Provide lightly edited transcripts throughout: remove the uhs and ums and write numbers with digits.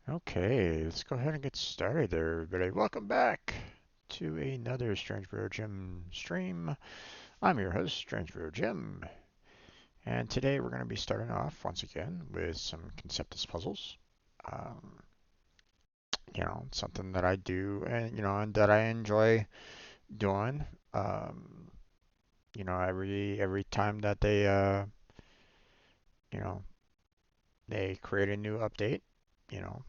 Okay, let's go ahead and get started there, everybody. Welcome back to another Strange Bro Jim stream. I'm your host, Strange Bro Jim, and today we're going to be starting off once again with some Conceptis puzzles. Um, something that I do and that I enjoy doing. Um, every time that you know, they create a new update, you know,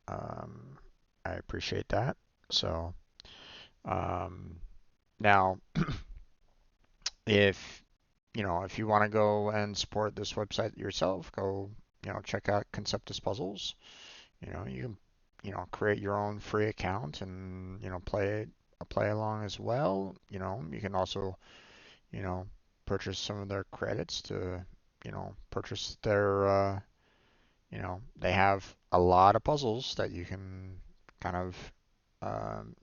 um, I appreciate that. So, um, now, if you want to go and support this website yourself, go, check out Conceptis Puzzles. You can, create your own free account and, play along as well. You can also, you know, purchase some of their credits to, purchase their, they have a lot of puzzles that you can kind of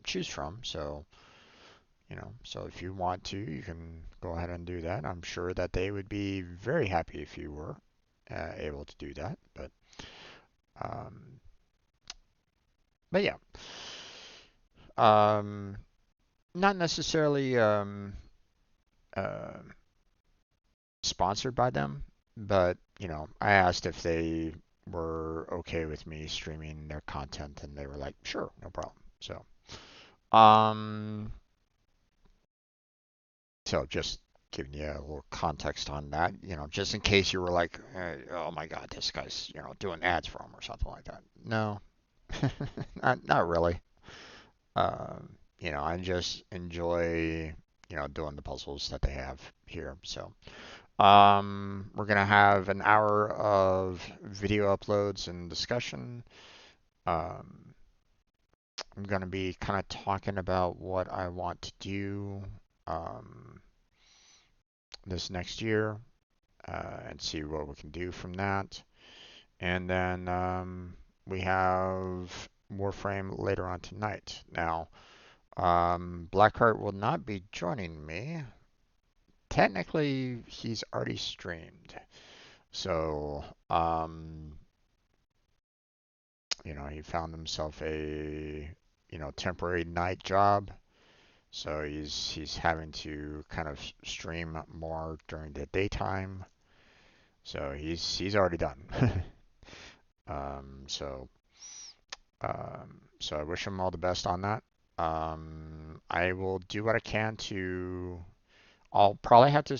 choose from. So if you want to, you can go ahead and do that. I'm sure that they would be very happy if you were able to do that. Um, but yeah, um, not necessarily uh, sponsored by them, but I asked if they were okay with me streaming their content, and they were like, sure, no problem. Um, So just giving you a little context on that, just in case you were like, oh my God, this guy's, doing ads for him or something like that. No, not really. I just enjoy, doing the puzzles that they have here. So, we're gonna have an hour of video uploads and discussion. Um, I'm gonna be kind of talking about what I want to do. Um, this next year and see what we can do from that. And then we have Warframe later on tonight. Now, Blackheart will not be joining me. Technically, he's already streamed. So, he found himself a, temporary night job. So he's having to kind of stream more during the daytime. So he's already done. Um, so so I wish him all the best on that. I will do what I can to. I'll probably have to.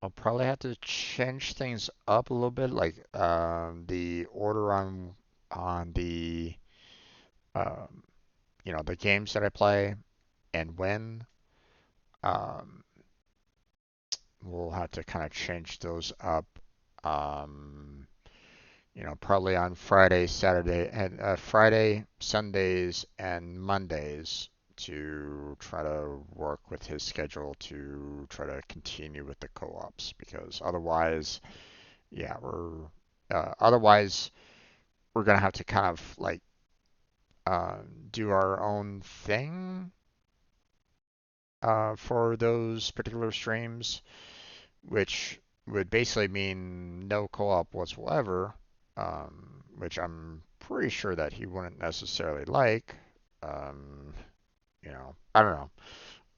I'll probably have to change things up a little bit, like the order on the um, the games that I play and when. Um, we'll have to kind of change those up. Um, probably on Friday, Sundays, and Mondays to try to work with his schedule to try to continue with the co-ops because otherwise, yeah, otherwise we're gonna have to kind of like do our own thing for those particular streams, which would basically mean no co-op whatsoever, which I'm pretty sure that he wouldn't necessarily like. Um, I don't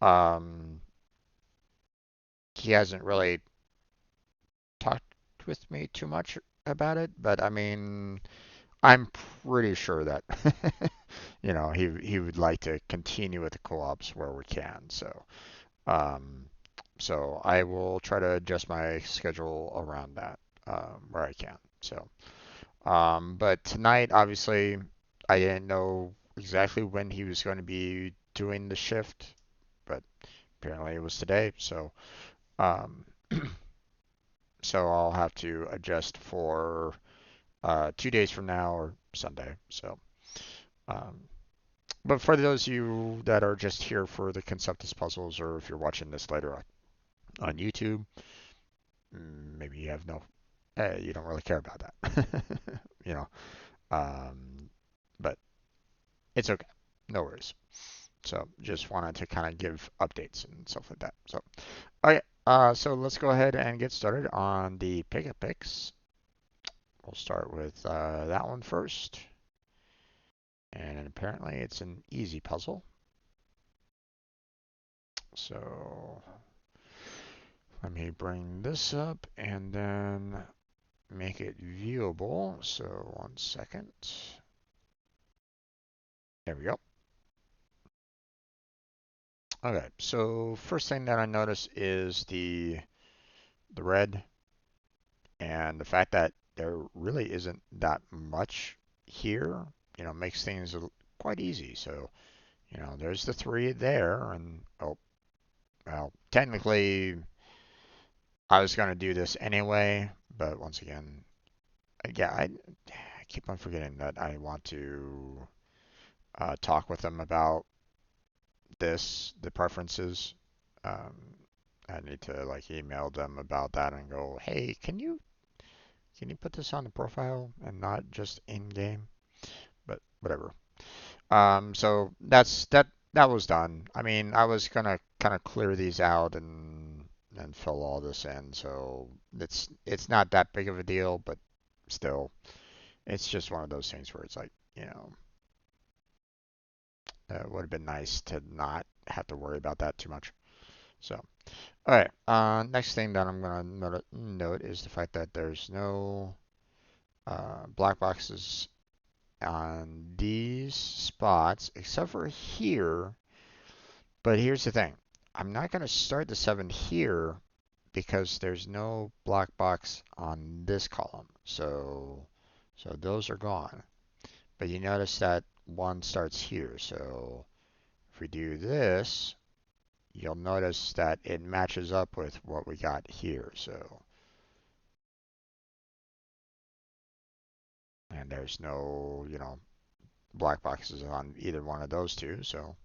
know. He hasn't really talked with me too much about it, but I mean, I'm pretty sure that he would like to continue with the co-ops where we can. Um, so I will try to adjust my schedule around that where I can. But tonight, obviously, I didn't know exactly when he was going to be doing the shift, but apparently it was today. Um, so I'll have to adjust for 2 days from now or Sunday. Um, but for those of you that are just here for the Conceptus puzzles, or if you're watching this later on YouTube, maybe you have you don't really care about that, you know. Um, but it's okay, no worries. So just wanted to kind of give updates and stuff like that. Okay, so let's go ahead and get started on the Pic-a-Pix. we'll start with that one first. And apparently it's an easy puzzle. So let me bring this up and then make it viewable. So 1 second. There we go. Okay, so first thing that I notice is the red and the fact that there really isn't that much here, makes things quite easy. So, there's the 3 there, and oh, well, technically I was going to do this anyway, but once again, yeah, I keep on forgetting that I want to talk with them about the preferences. Um, I need to like email them about that and go, hey, can you put this on the profile and not just in game? But whatever. So that was done. I mean, I was gonna kind of clear these out and fill all this in, so it's not that big of a deal, but still, it's just one of those things where it's like, it would have been nice to not have to worry about that too much. So, all right. Next thing that I'm gonna note is the fact that there's no black boxes on these spots except for here. But here's the thing. I'm not going to start the 7 here because there's no black box on this column. So those are gone. But you notice that 1 starts here. So if we do this, you'll notice that it matches up with what we got here. So, and there's no, black boxes on either one of those two. So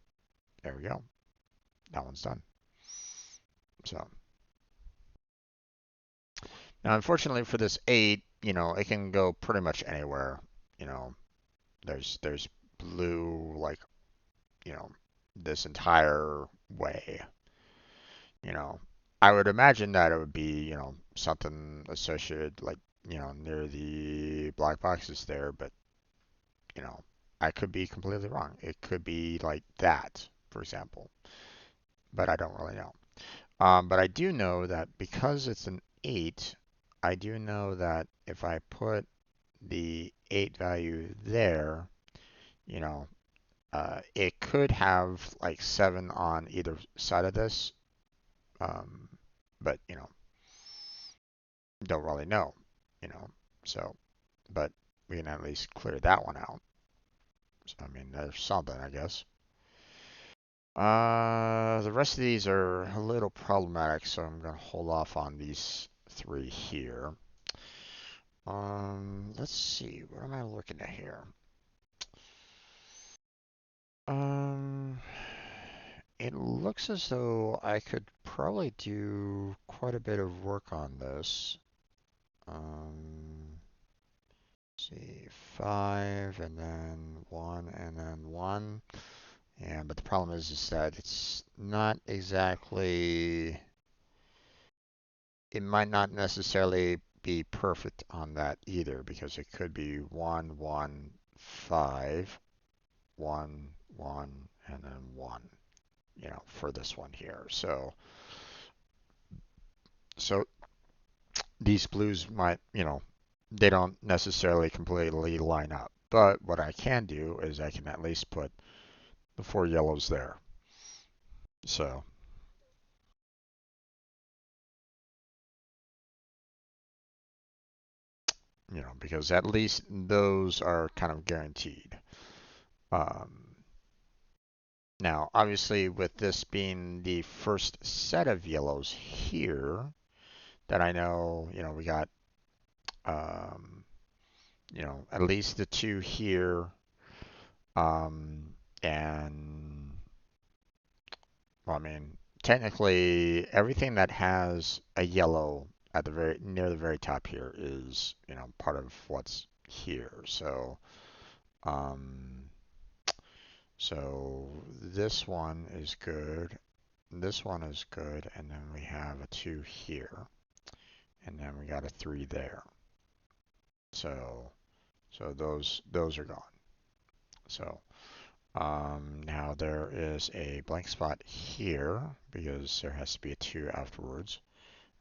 there we go. That one's done. So now, unfortunately for this 8, it can go pretty much anywhere. You know, there's blue like, you know, this entire way. You know, I would imagine that it would be, something associated like, near the black boxes there, but, you know, I could be completely wrong. It could be like that, for example, but I don't really know. But I do know that because it's an 8, I do know that if I put the 8 value there, you know, it could have like 7 on either side of this, um, but, don't really know, you know, so, but we can at least clear that one out. So, I mean, there's something, I guess. The rest of these are a little problematic, so I'm going to hold off on these 3 here. Let's see, what am I looking at here? Um, it looks as though I could probably do quite a bit of work on this. Let's see, 5 and then 1 and then 1. And but the problem is that it's not exactly, it might not necessarily be perfect on that either because it could be 1, 1, 5, 1, 1, and then 1, for this one here. So these blues might, they don't necessarily completely line up. But what I can do is I can at least put the 4 yellows there. So, because at least those are kind of guaranteed. Um, Now, obviously, with this being the first set of yellows here, that I know, we got, um, at least the 2 here, and, well, I mean, technically, everything that has a yellow at the near the very top here is, part of what's here. Um, so this one is good. This one is good, and then we have a 2 here, and then we got a 3 there. So those are gone. So now there is a blank spot here because there has to be a 2 afterwards.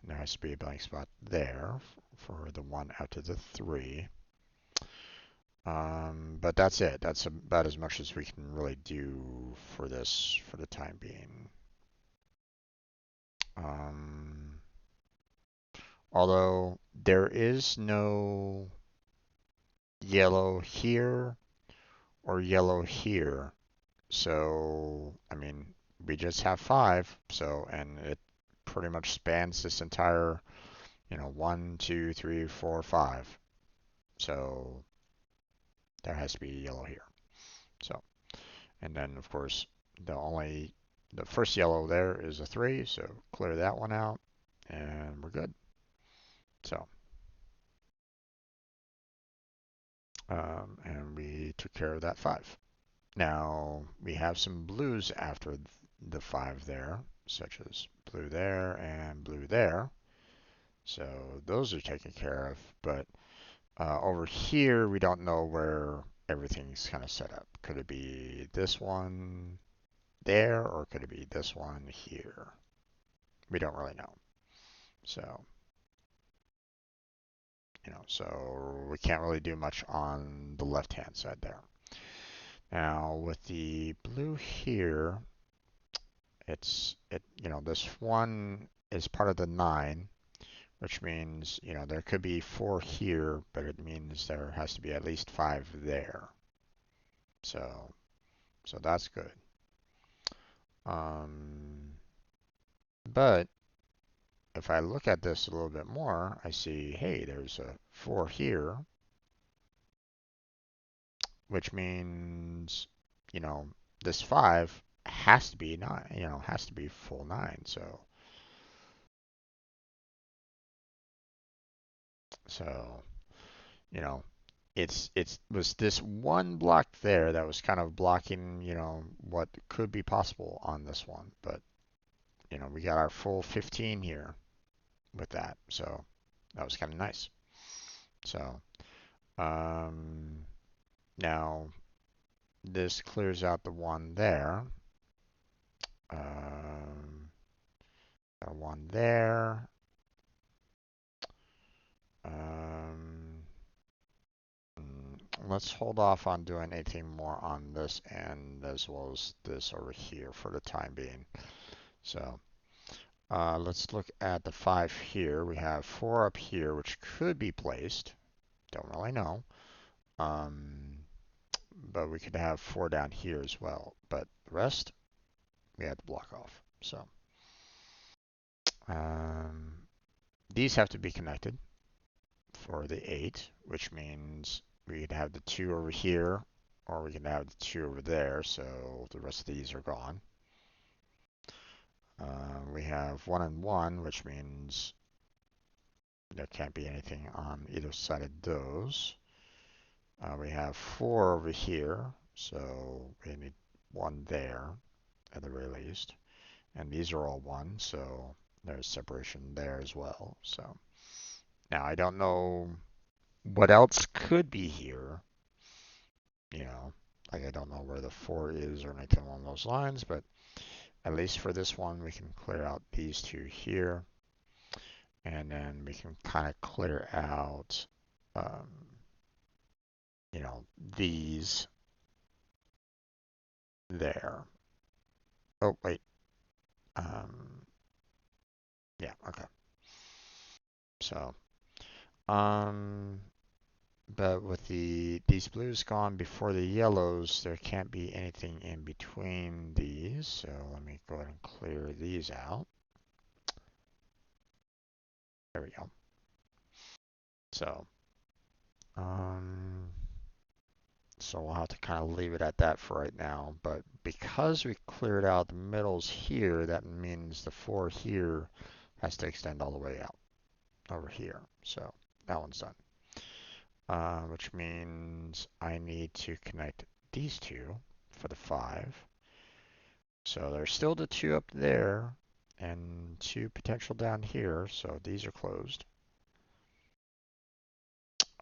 And there has to be a blank spot there for the 1 after the 3. But that's it. That's about as much as we can really do for this for the time being. Although there is no yellow here or yellow here. So, I mean, we just have 5. So, and it pretty much spans this entire, 1, 2, 3, 4, 5. So there has to be yellow here. So, and then of course, the first yellow there is a 3. So clear that one out and we're good. So, and we took care of that 5. Now we have some blues after the 5 there, such as blue there and blue there. So those are taken care of, but over here we don't know where everything's kind of set up. Could it be this one there, or could it be this one here? We don't really know. So, so we can't really do much on the left-hand side there. Now with the blue here, this one is part of the 9, which means, there could be 4 here, but it means there has to be at least 5 there. So that's good. But if I look at this a little bit more, I see, hey, there's a 4 here, which means, this 5 has to be 9, has to be full 9. So it was this one block there that was kind of blocking, what could be possible on this one. But, we got our full 15 here with that. So that was kind of nice. So, now this clears out the one there. Got one there. Let's hold off on doing anything more on this end as well as this over here for the time being. So let's look at the 5 here. We have 4 up here, which could be placed. Don't really know. But we could have 4 down here as well. But the rest, we had to block off. So these have to be connected for the 8, which means we could have the 2 over here, or we can have the 2 over there, so the rest of these are gone. We have 1 and 1, which means there can't be anything on either side of those. We have 4 over here, so we need 1 there at the very least. And these are all 1, so there's separation there as well. So now I don't know what else could be here. Like I don't know where the 4 is or anything along those lines, but at least for this one, we can clear out these 2 here. And then we can kind of clear out, these there. Oh, wait. Yeah, okay. So, but with these blues gone before the yellows, there can't be anything in between these. So let me go ahead and clear these out. There we go. So, so we'll have to kind of leave it at that for right now. But because we cleared out the middles here, that means the 4 here has to extend all the way out over here. So that one's done. Which means I need to connect these 2 for the 5. So there's still the 2 up there and 2 potential down here. So these are closed.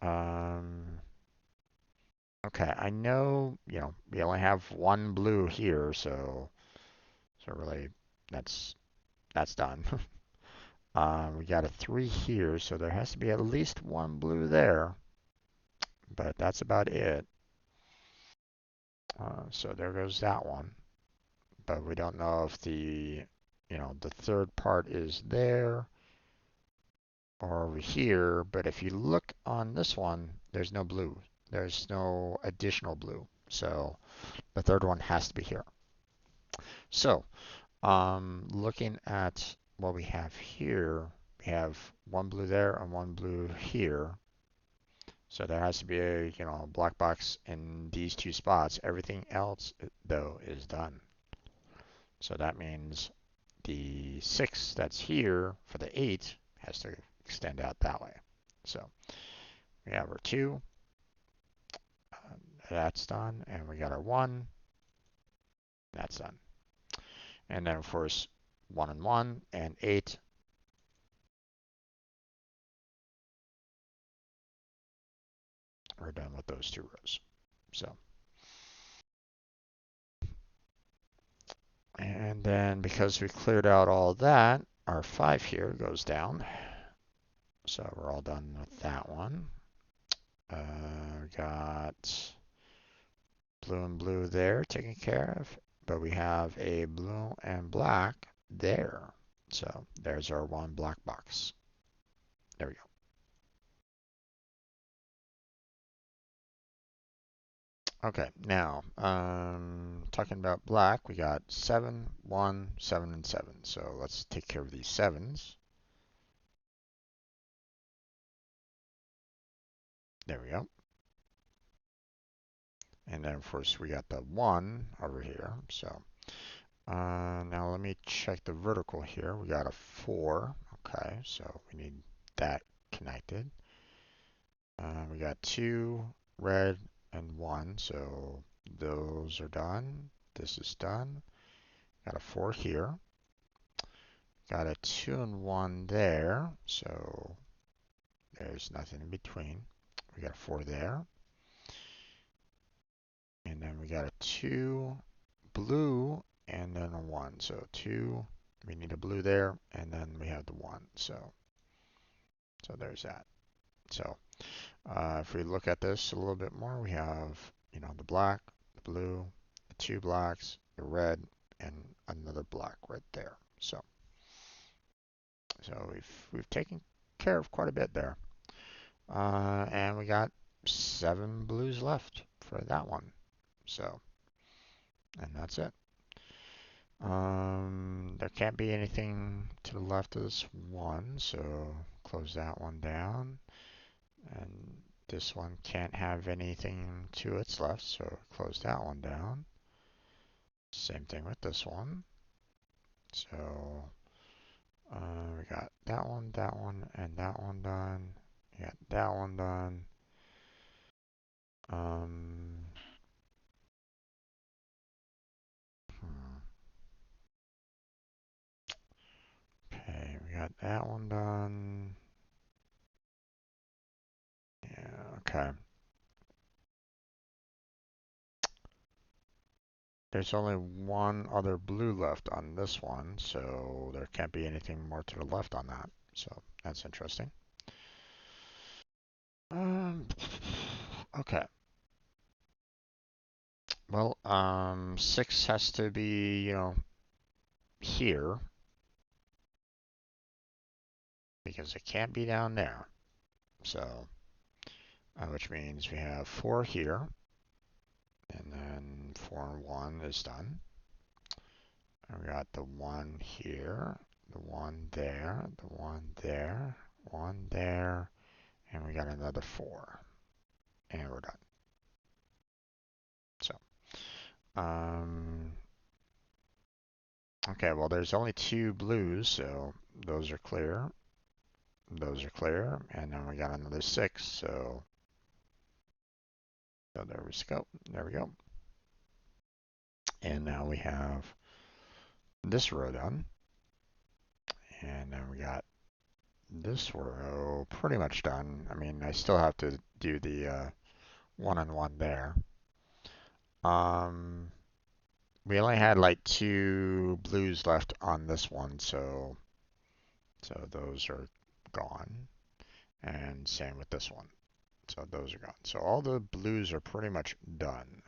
Okay, I know, we only have one blue here, so really that's done. We got a 3 here, so there has to be at least one blue there, but that's about it. So there goes that one. But we don't know if the third part is there or over here. But if you look on this one, there's no blue. There's no additional blue. So the third one has to be here. So looking at what we have here, we have one blue there and one blue here. So there has to be a black box in these 2 spots. Everything else, though, is done. So that means the 6 that's here for the 8 has to extend out that way. So we have our 2, that's done, and we got our 1, that's done. And then, of course, 1 and 1 and 8. We're done with those 2 rows. So, and then because we cleared out all that, our 5 here goes down. So we're all done with that one. We got blue and blue there taken care of, but we have a blue and black there. So there's our 1 black box. There we go. Okay, now talking about black, we got 7, 1, 7, and 7. So let's take care of these 7s. There we go. And then of course we got the 1 over here. So now let me check the vertical here. We got a 4. Okay, so we need that connected. We got 2 red and 1, so those are done. This is done. Got a 4 here. Got a 2 and 1 there, so there's nothing in between. We got a 4 there. And then we got a 2 blue and then a 1. So 2, we need a blue there, and then we have the 1. So there's that. So if we look at this a little bit more, we have, the black, the blue, the 2 blacks, the red, and another black right there. So we've taken care of quite a bit there. And we got 7 blues left for that one. So, and that's it. There can't be anything to the left of this one, so close that one down. And this one can't have anything to its left, so close that one down. Same thing with this one. So we got that one, and that one done. We got that one done. Um, okay, we got that one done. Yeah, okay. There's only one other blue left on this one, so there can't be anything more to the left on that. So that's interesting. Okay. Well, 6 has to be, here because it can't be down there. So, which means we have 4 here, and then 4 and 1 is done. And we got the 1 here, the 1 there, the 1 there, 1 there, and we got another 4, and we're done. So, okay, well, there's only 2 blues, so those are clear. Those are clear, and then we got another 6, so there we go. There we go. And now we have this row done, and then we got this row pretty much done. I mean, I still have to do the one-on-one there. We only had like 2 blues left on this one, so those are gone. And same with this one. So those are gone. So all the blues are pretty much done.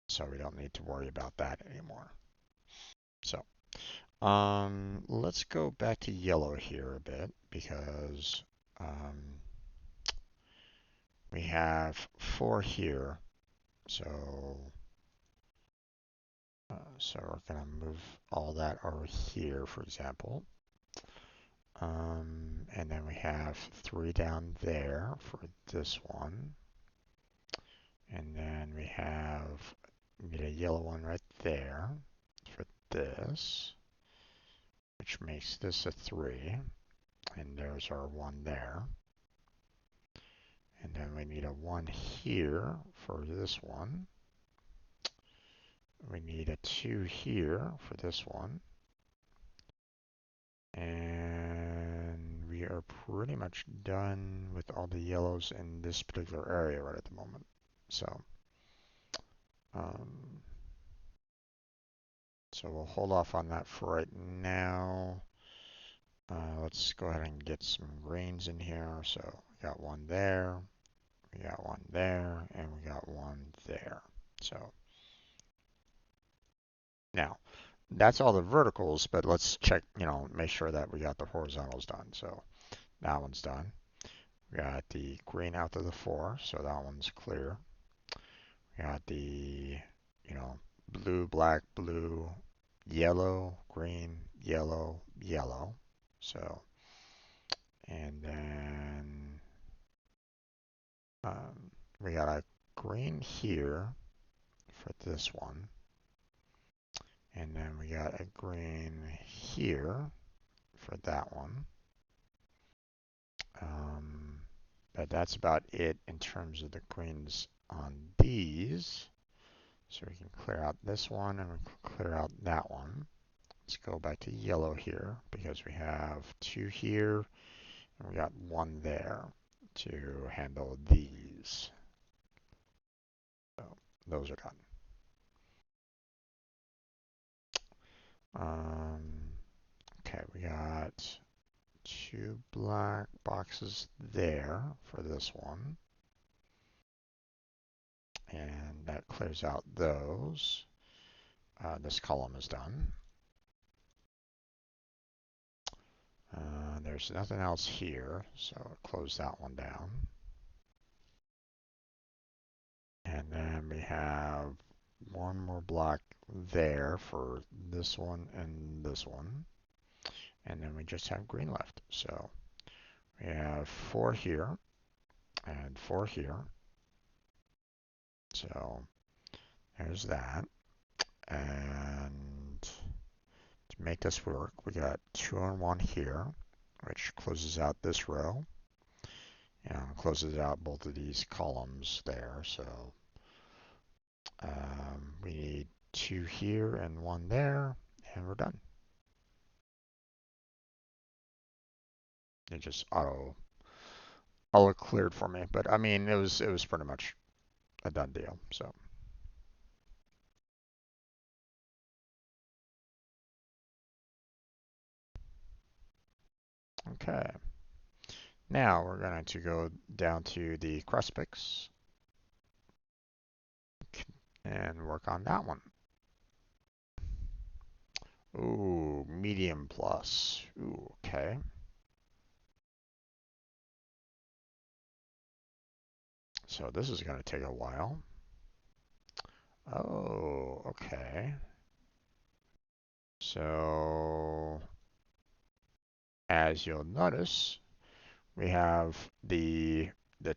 So we don't need to worry about that anymore. So let's go back to yellow here a bit because we have 4 here. So we're going to move all that over here, for example. And then we have 3 down there for this one. And then we need a yellow one right there for this, which makes this a 3. And there's our 1 there. And then we need a 1 here for this one. We need a 2 here for this one. And we are pretty much done with all the yellows in this particular area right at the moment. So we'll hold off on that for right now. Let's go ahead and get some greens in here. So we got 1 there, we got 1 there, and we got 1 there. So now that's all the verticals, but let's check, make sure that we got the horizontals done. So that one's done. We got the green out to the 4, so that one's clear. We got the, blue, black, blue, yellow, green, yellow, yellow. So, and then we got a green here for this one. And then we got a green here for that one. But that's about it in terms of the greens on these. So we can clear out this one and we can clear out that one. Let's go back to yellow here because we have 2 here and we got 1 there to handle these. So those are done. Okay, we got 2 black boxes there for this one. And that clears out those. This column is done. There's nothing else here, so I'll close that one down. And then we have 1 more block there for this one and this one. And then we just have green left. So we have 4 here and 4 here. So there's that. And to make this work, we got 2 and 1 here, which closes out this row and closes out both of these columns there. So we need 2 here and 1 there, and we're done. It just auto cleared for me, but I mean it was pretty much a done deal. So okay. Now we're going to go down to the Cross-a-Pix and work on that one. Ooh, medium plus. Ooh, okay. So this is going to take a while. Oh, okay. So as you'll notice, we have the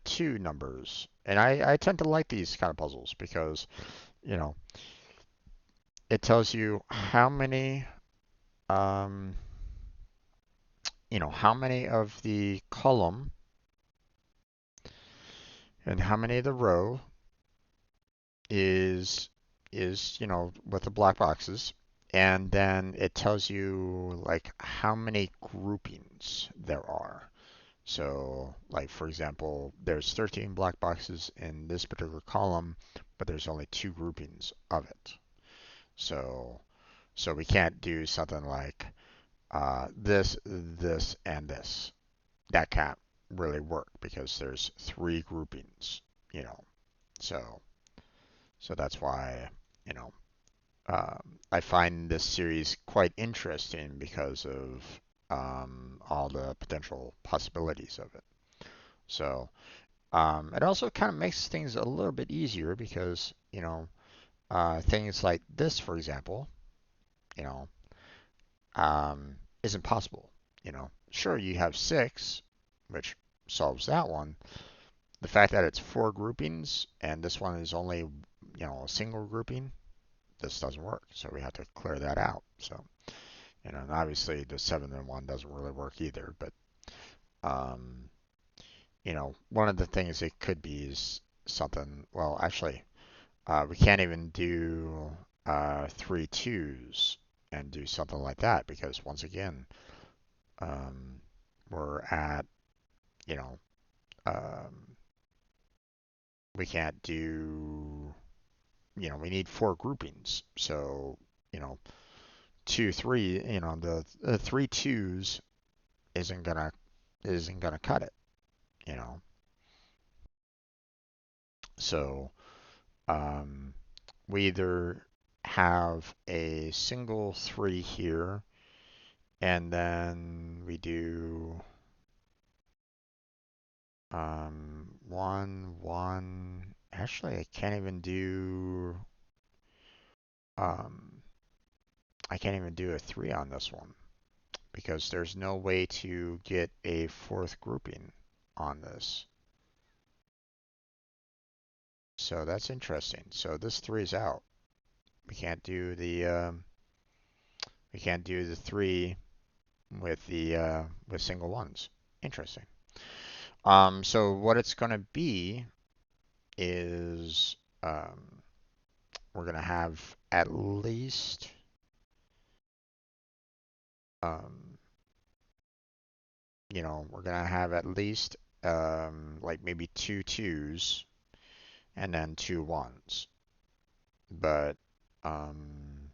2 numbers. And I tend to like these kind of puzzles because, it tells you how many how many of the column and how many of the row is with the black boxes, and then it tells you like how many groupings there are. So, like for example, there's 13 black boxes in this particular column, but there's only two groupings of it. So, so we can't do something like this, this, and this. That can't really work because there's three groupings, you know. So, so that's why, you know, I find this series quite interesting because of all the potential possibilities of it. So it also kind of makes things a little bit easier because, you know, things like this, for example, you know, isn't possible. You know, sure, you have six, which solves that one. The fact that it's four groupings and this one is only, you know, a single grouping, this doesn't work. So we have to clear that out. So, you know, and obviously the 7 and 1 doesn't really work either. But, um, you know, one of the things it could be is something, well, actually, we can't even do three twos and do something like that because once again, um, we're at, you know, um, we can't do, you know, we need four groupings. So, you know, two, three, you know, the three twos isn't gonna cut it, you know. So, um, we either have a single three here, and then we do one, one. Actually, um, I can't even do a three on this one because there's no way to get a fourth grouping on this. So that's interesting. So this three is out. We can't do the three with the with single ones. Interesting. So what it's gonna be is we're gonna have at least um, you know, we're gonna have at least like maybe two twos and then two ones. But um,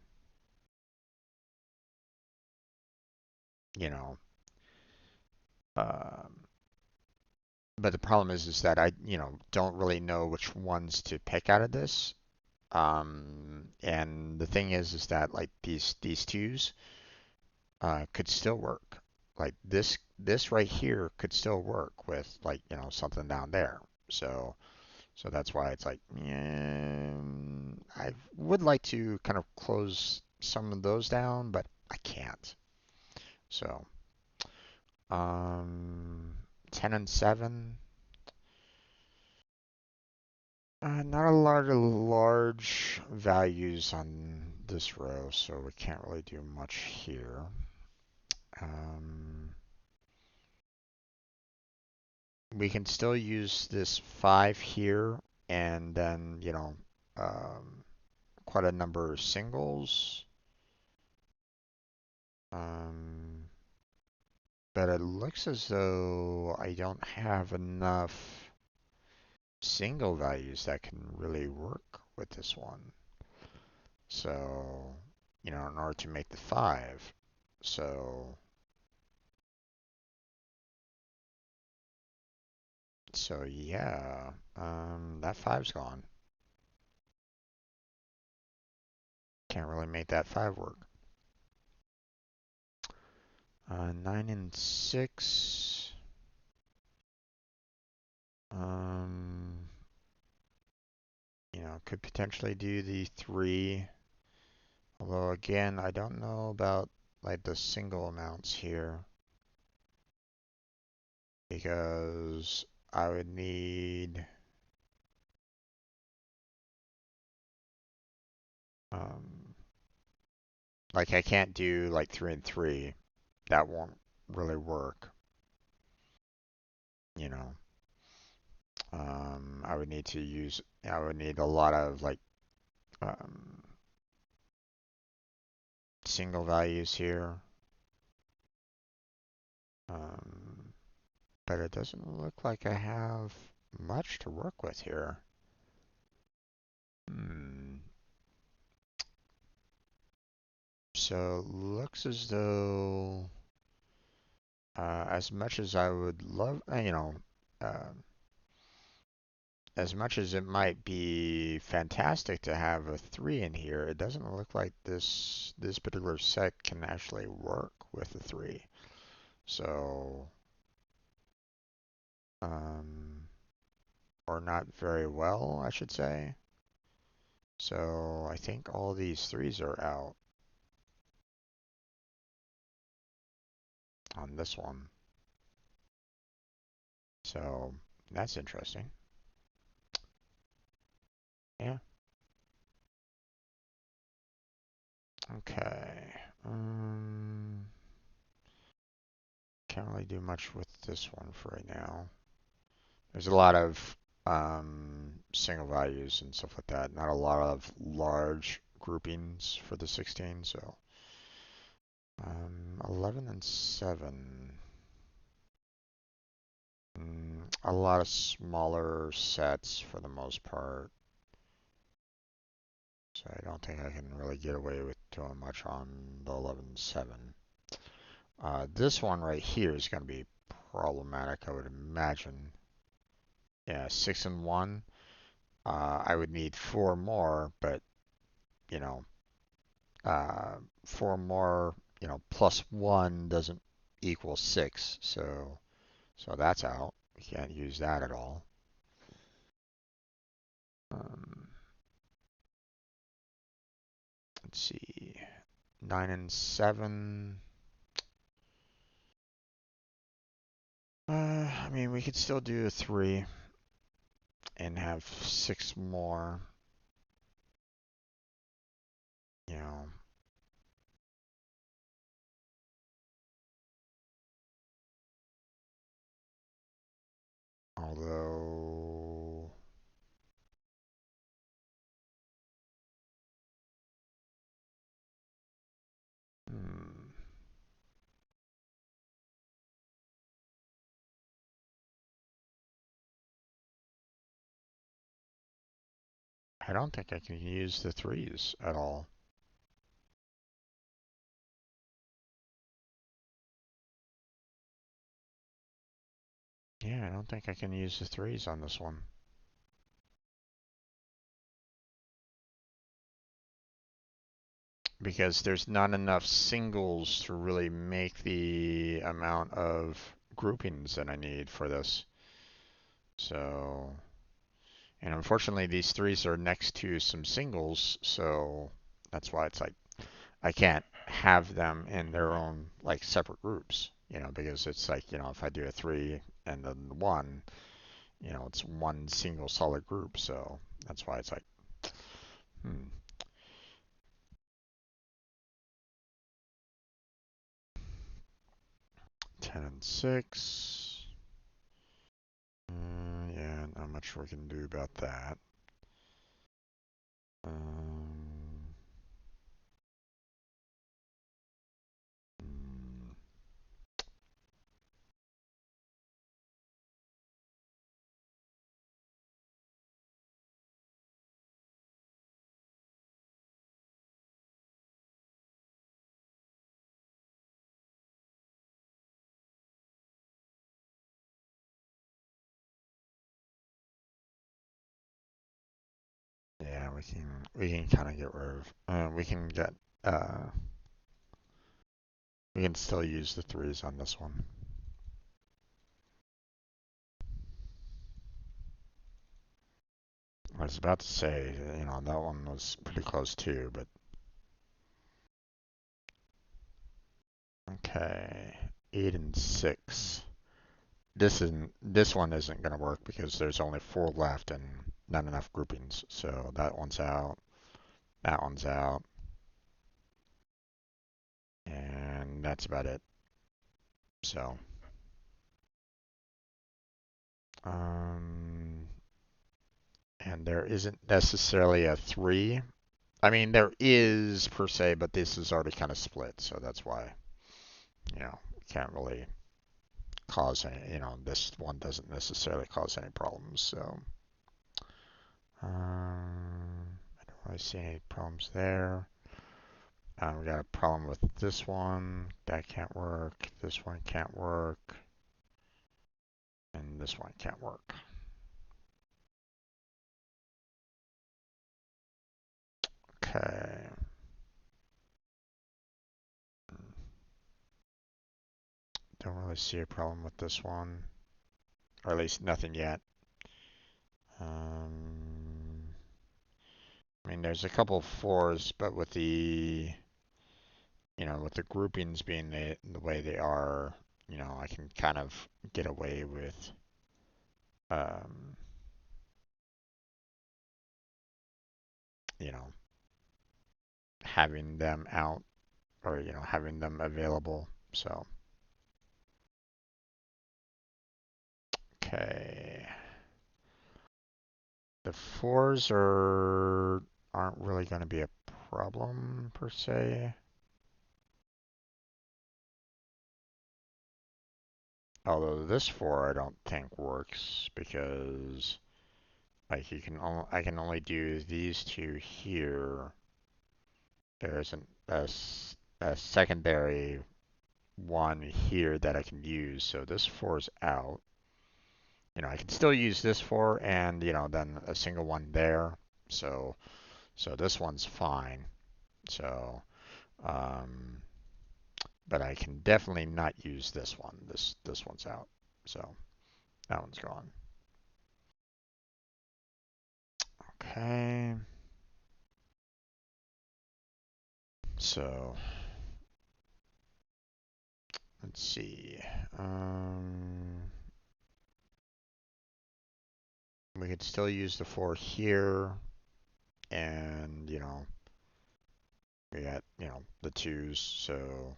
you know, um, but the problem is that I, you know, don't really know which ones to pick out of this. And the thing is that like these twos could still work. Like this right here could still work with like, you know, something down there. So so that's why it's like, yeah, I would like to kind of close some of those down, but I can't. So, um, 10 and 7, not a lot of large values on this row, so we can't really do much here. Um, we can still use this 5 here, and then, you know, um, quite a number of singles. Um, but it looks as though I don't have enough single values that can really work with this one. So, you know, in order to make the 5. So, so yeah, that five's gone. Can't really make that 5 work. 9 and 6. Um, you know, could potentially do the 3. Although again, I don't know about like the single amounts here because I would need um like I can't do like 3 and 3. That won't really work, you know. I would need a lot of like um single values here. Um, but it doesn't look like I have much to work with here. So looks as though as much as I would love, uh, as much as it might be fantastic to have a 3 in here, it doesn't look like this particular set can actually work with a 3. So, or not very well, I should say. So I think all these 3s are out on this one. So that's interesting. Yeah. Okay. Can't really do much with this one for right now. There's a lot of single values and stuff like that. Not a lot of large groupings for the 16. So 11 and 7. A lot of smaller sets for the most part. So I don't think I can really get away with doing much on the 11-7. This one right here is going to be problematic, I would imagine. Yeah, 6 and 1. I would need 4 more, but, you know, 4 more, plus 1 doesn't equal 6. So that's out. We can't use that at all. Um, let's see. 9 and 7. I mean, we could still do a 3 and have 6 more. You know, although I don't think I can use the 3s at all. Yeah, I don't think I can use the 3s on this one. Because there's not enough singles to really make the amount of groupings that I need for this. So, and unfortunately these 3s are next to some singles, so that's why it's like I can't have them in their own like separate groups, because it's like, if I do a 3 and then 1, it's one single solid group, so that's why it's like, 10 and 6. Yeah, not much we can do about that. Um, mm, yeah, we can kind of get rid of. Uh, we can still use the 3s on this one. I was about to say, that one was pretty close too, but okay, 8 and 6. This one isn't going to work because there's only 4 left and not enough groupings. So that one's out. That one's out. And that's about it. So, and there isn't necessarily a 3 I mean, there is per se, but this is already kind of split, so that's why, can't really cause any, this one doesn't necessarily cause any problems. So, I don't really see any problems there. We got a problem with this one. That can't work. This one can't work. And this one can't work. Okay. Don't really see a problem with this one. Or at least nothing yet. I mean, there's a couple fours, but with with the groupings being the way they are, I can kind of get away with, um, you know, having them out or, having them available. So, okay. The fours aren't really going to be a problem per se. Although this four I don't think works because like I can only do these two here. There isn't a secondary one here that I can use, so this four is out. I can still use this four and then a single one there. So this one's fine. So um, but I can definitely not use this one. This one's out. So that one's gone. Okay. So let's see. We could still use the 4 here, and we got the 2s. So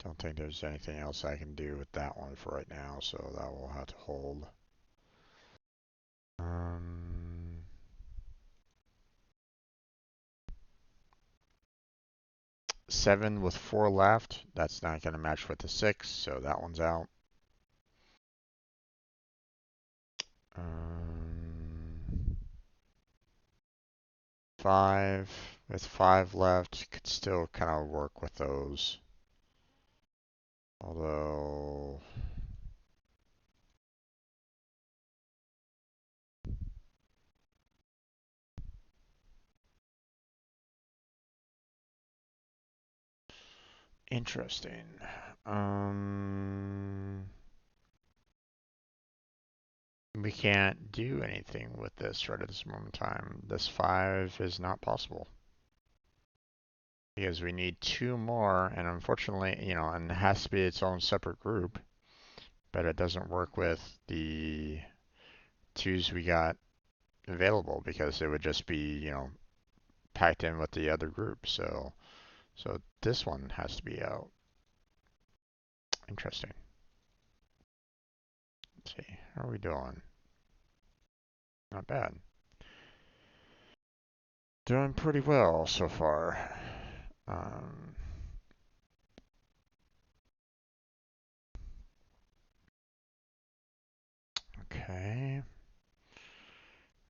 don't think there's anything else I can do with that one for right now. So that will have to hold. 7 with 4 left. That's not going to match with the 6, so that one's out. 5 with 5 left. Could still kind of work with those. Although interesting. We can't do anything with this right at this moment in time. This 5 is not possible. Because we need 2 more, and unfortunately, and it has to be its own separate group. But it doesn't work with the 2s we got available because it would just be, packed in with the other group. So this one has to be out. Interesting. Let's see. How are we doing? Not bad. Doing pretty well so far. Okay.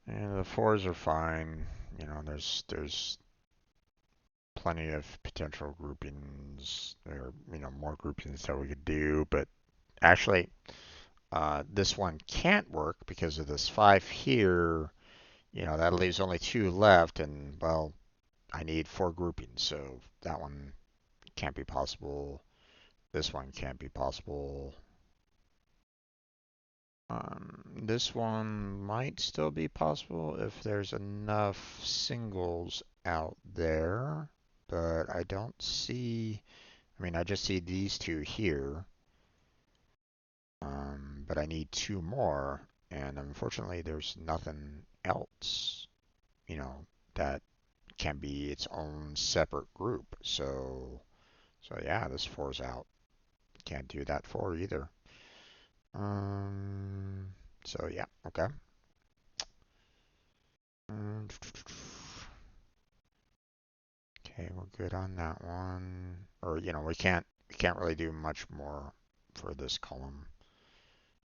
And the 4s are fine. There's plenty of potential groupings or more groupings that we could do, but actually this one can't work because of this 5 here. That leaves only 2 left, and well, I need 4 groupings, so that one can't be possible. This one can't be possible. This one might still be possible if there's enough singles out there, but I don't see. I mean, I just see these 2 here, but I need 2 more, and unfortunately, there's nothing else, that can be its own separate group. So yeah, this 4's out. Can't do that 4 either. So yeah, okay. Okay, we're good on that one. Or we can't really do much more for this column.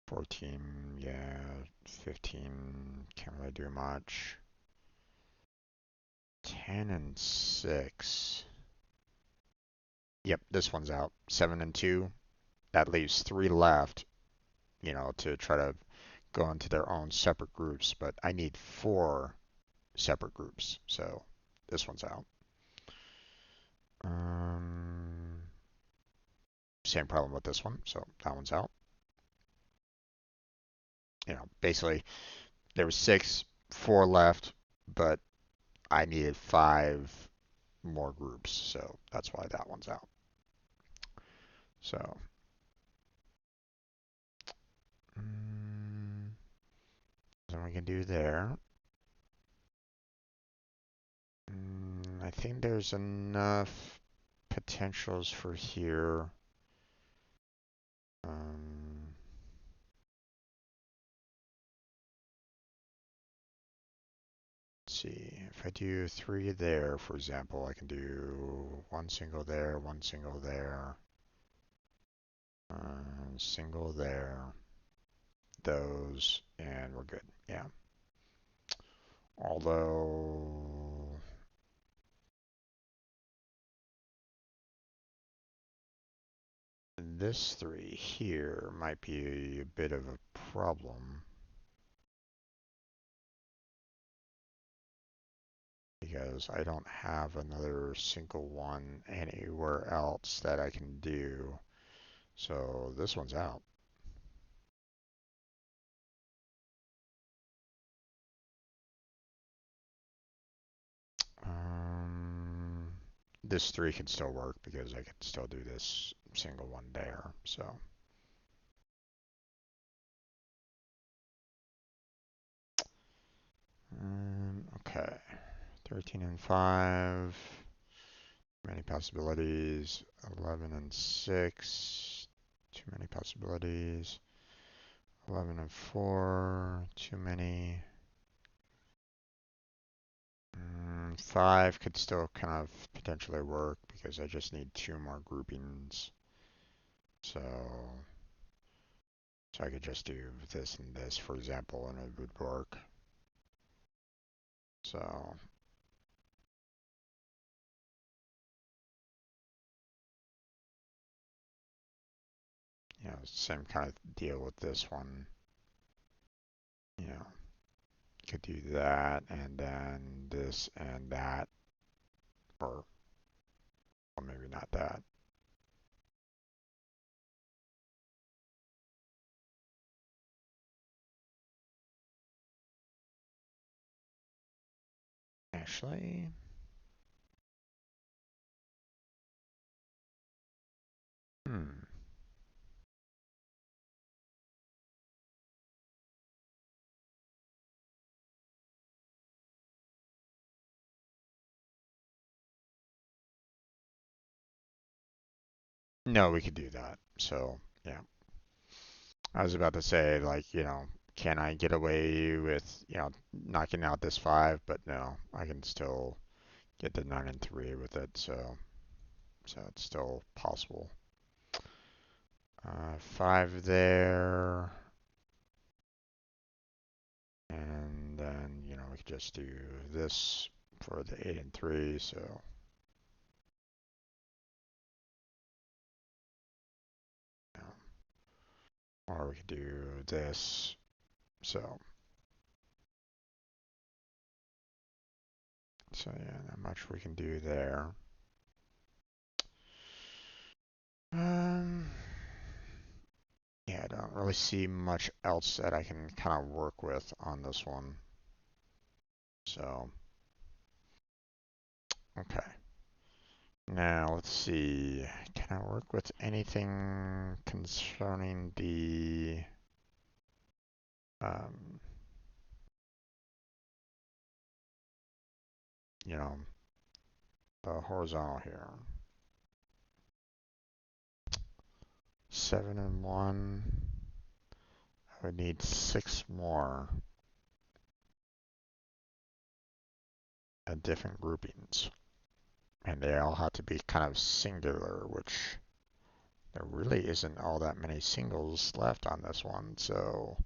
14, yeah, 15, can't really do much. 10 and 6. Yep, this one's out. 7 and 2. That leaves 3 left, to try to go into their own separate groups, but I need 4 separate groups, so this one's out. Same problem with this one, so that one's out. Basically, there was 6, 4 left, but I needed 5 more groups, so that's why that one's out. So, then we can do there. I think there's enough potentials for here. Let's see, if I do 3 there, for example, I can do 1 single there, 1 single there, single there, those, and we're good. Yeah. Although this 3 here might be a bit of a problem because I don't have another single one anywhere else that I can do. So this one's out. This 3 can still work because I can still do this single one there. So okay, 13 and 5. Many possibilities. 11 and 6. Too many possibilities. 11 and 4. Too many. 5 could still kind of potentially work because I just need 2 more groupings. So I could just do this and this, for example, and it would work. So same kind of deal with this one. Could do that and then this and that, or maybe not that. Actually, no, we could do that. So, yeah. I was about to say, like, can I get away with, knocking out this 5? But no, I can still get the 9 and 3 with it. So it's still possible. 5 there. And then, we could just do this for the 8 and 3. So, or we could do this. So yeah, not much we can do there. Yeah, I don't really see much else that I can kind of work with on this one. So, okay. Now let's see. Can I work with anything concerning the um, the horizontal here? 7 and 1. I would need 6 more at different groupings. And they all have to be kind of singular, which there really isn't all that many singles left on this one, so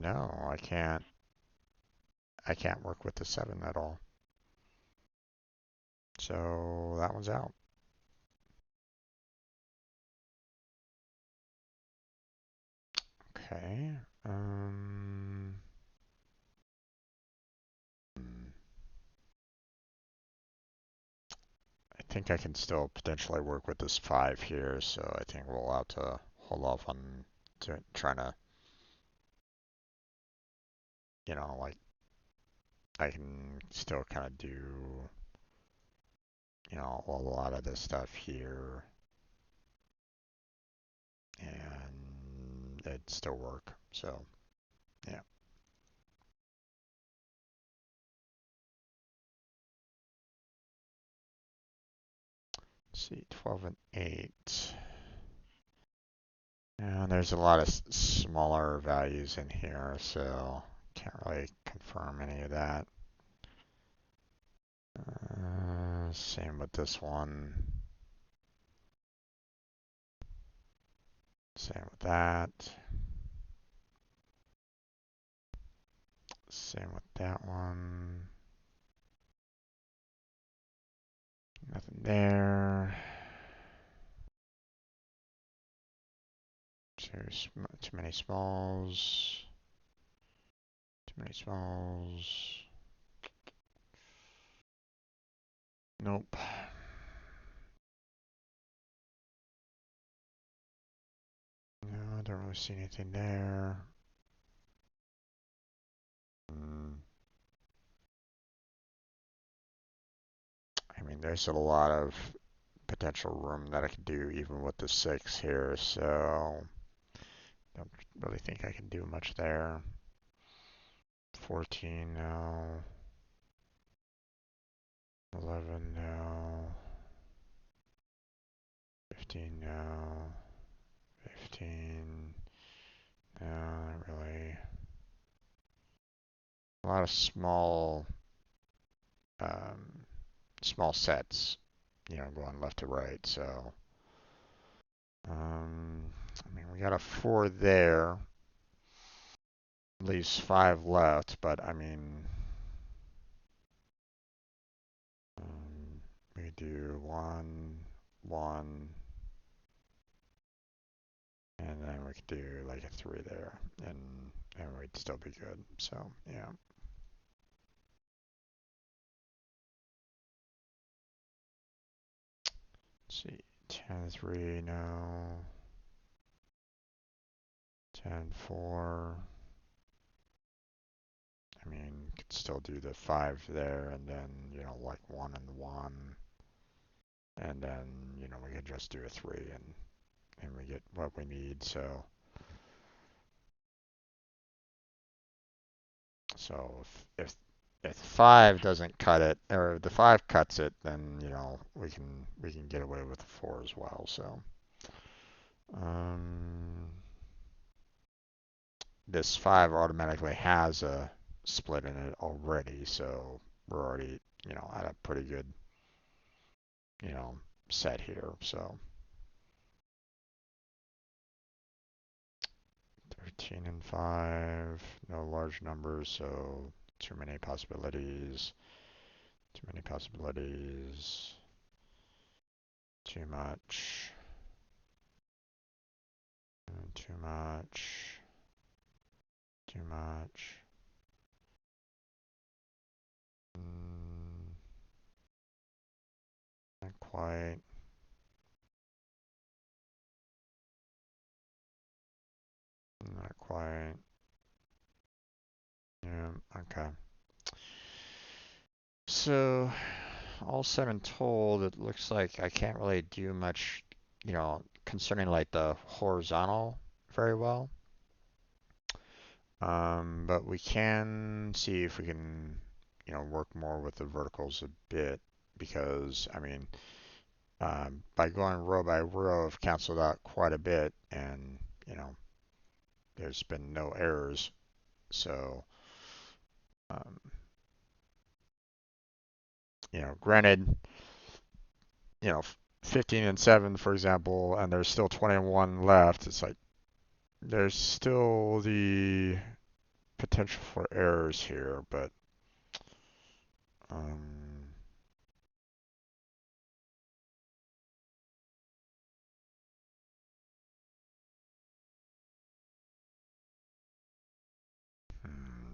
no, I can't work with the 7 at all. So that one's out. Okay. I think I can still potentially work with this 5 here, so I think we'll have to hold off on trying to, like, I can still kind of do, a lot of this stuff here, and it'd still work. So, yeah. Let's see, 12 and 8. And there's a lot of smaller values in here, so can't really confirm any of that. Same with this one. Same with that. Same with that one. Nothing there. Too many smalls. Too many smalls. Nope. No, I don't really see anything there. I mean, there's a lot of potential room that I could do even with the 6 here, so don't really think I can do much there. 14 now. 11 now. 15 now. 15. No, not really. A lot of small sets, going left to right. So, I mean, we got a 4 there. Leaves 5 left, but I mean, we do 1, 1, and then we could do like a 3 there, and we'd still be good. So, yeah. Let's see, 10, 3, no. 10, 4. I mean, could still do the 5 there, and then, like 1 and 1. And then, we could just do a 3, and we get what we need, so. So if 5 doesn't cut it, or if the 5 cuts it, then, we can get away with the 4 as well, so. This 5 automatically has a split in it already, so we're already, at a pretty good, set here, so. 13 and 5, no large numbers, so too many possibilities. Too many possibilities. Too much. Too much. Too much. Not quite. Not quite. Yeah, okay. So, all said and told, it looks like I can't really do much, concerning like the horizontal very well. But we can see if we can, work more with the verticals a bit because, I mean, By going row by row, I've canceled out quite a bit, and you know, there's been no errors. So, um, granted, 15 and 7, for example, and there's still 21 left. It's like there's still the potential for errors here, but um, hmm.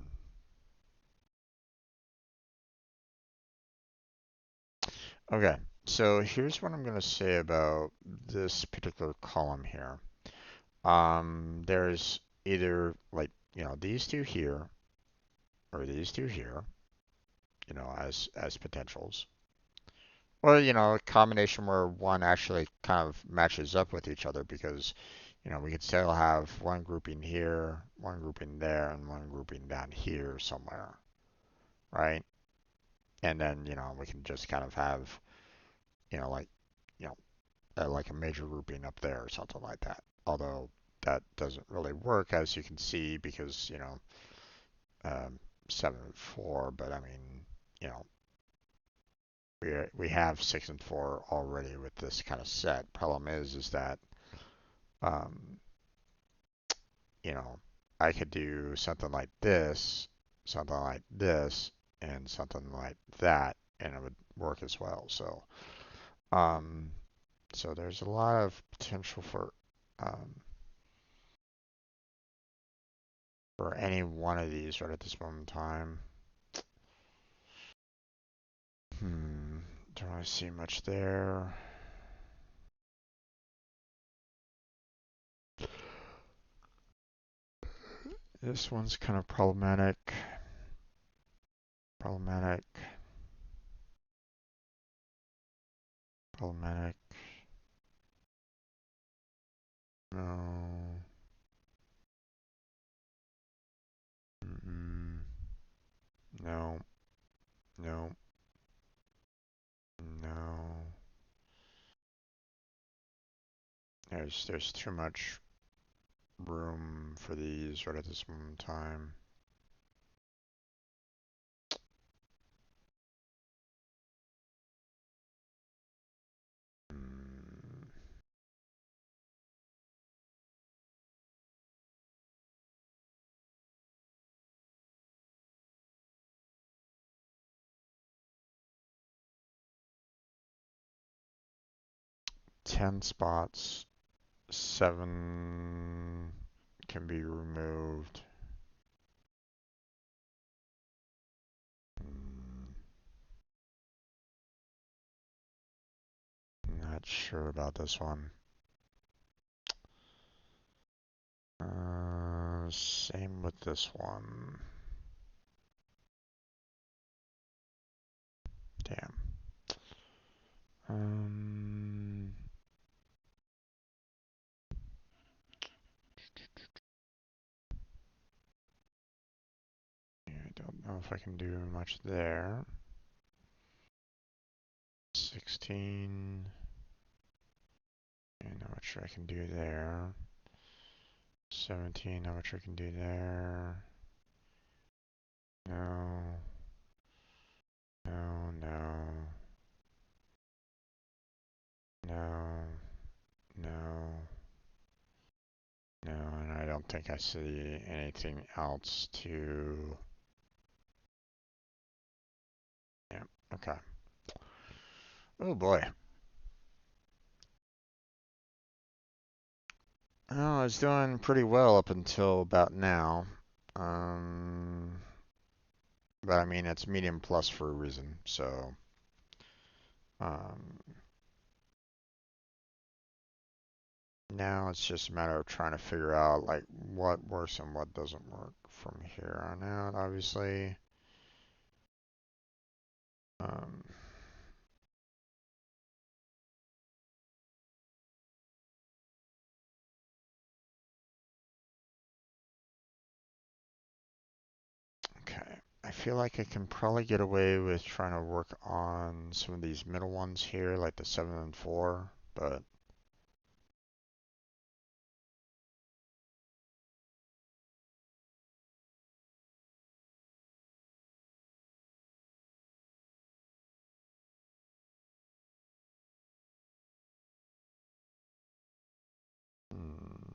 Okay, so here's what I'm going to say about this particular column here. There's either like, these two here or these two here, as potentials. Or, a combination where one actually kind of matches up with each other because, we could still have one grouping here, one grouping there, and one grouping down here somewhere, right? And then, we can just kind of have, like, you know, like a major grouping up there or something like that. Although that doesn't really work, as you can see, because, um, 7 and 4, but I mean, you know, we have 6 and 4 already with this kind of set. Problem is that, um, you know, I could do something like this, and something like that, and it would work as well. Um, so there's a lot of potential um, for any one of these right at this moment in time. Don't really see much there. This one's kind of problematic. Problematic. Problematic. No. Mm-mm. No. No. No. There's too much room for these right at this moment in time. Mm. 10 spots. 7 can be removed. Mm. Not sure about this one. Same with this one. Damn. Um, I don't know if I can do much there. 16. I'm not sure I can do there. 17, not sure I can do there. No. No, no. No. No. No, and I don't think I see anything else to... Yeah, okay. Oh boy. Oh, I was doing pretty well up until about now. Um, but I mean, it's medium plus for a reason, so... Um, now it's just a matter of trying to figure out, like, what works and what doesn't work from here on out, obviously. Um, okay. I feel like I can probably get away with trying to work on some of these middle ones here, like the 7 and 4, but hmm,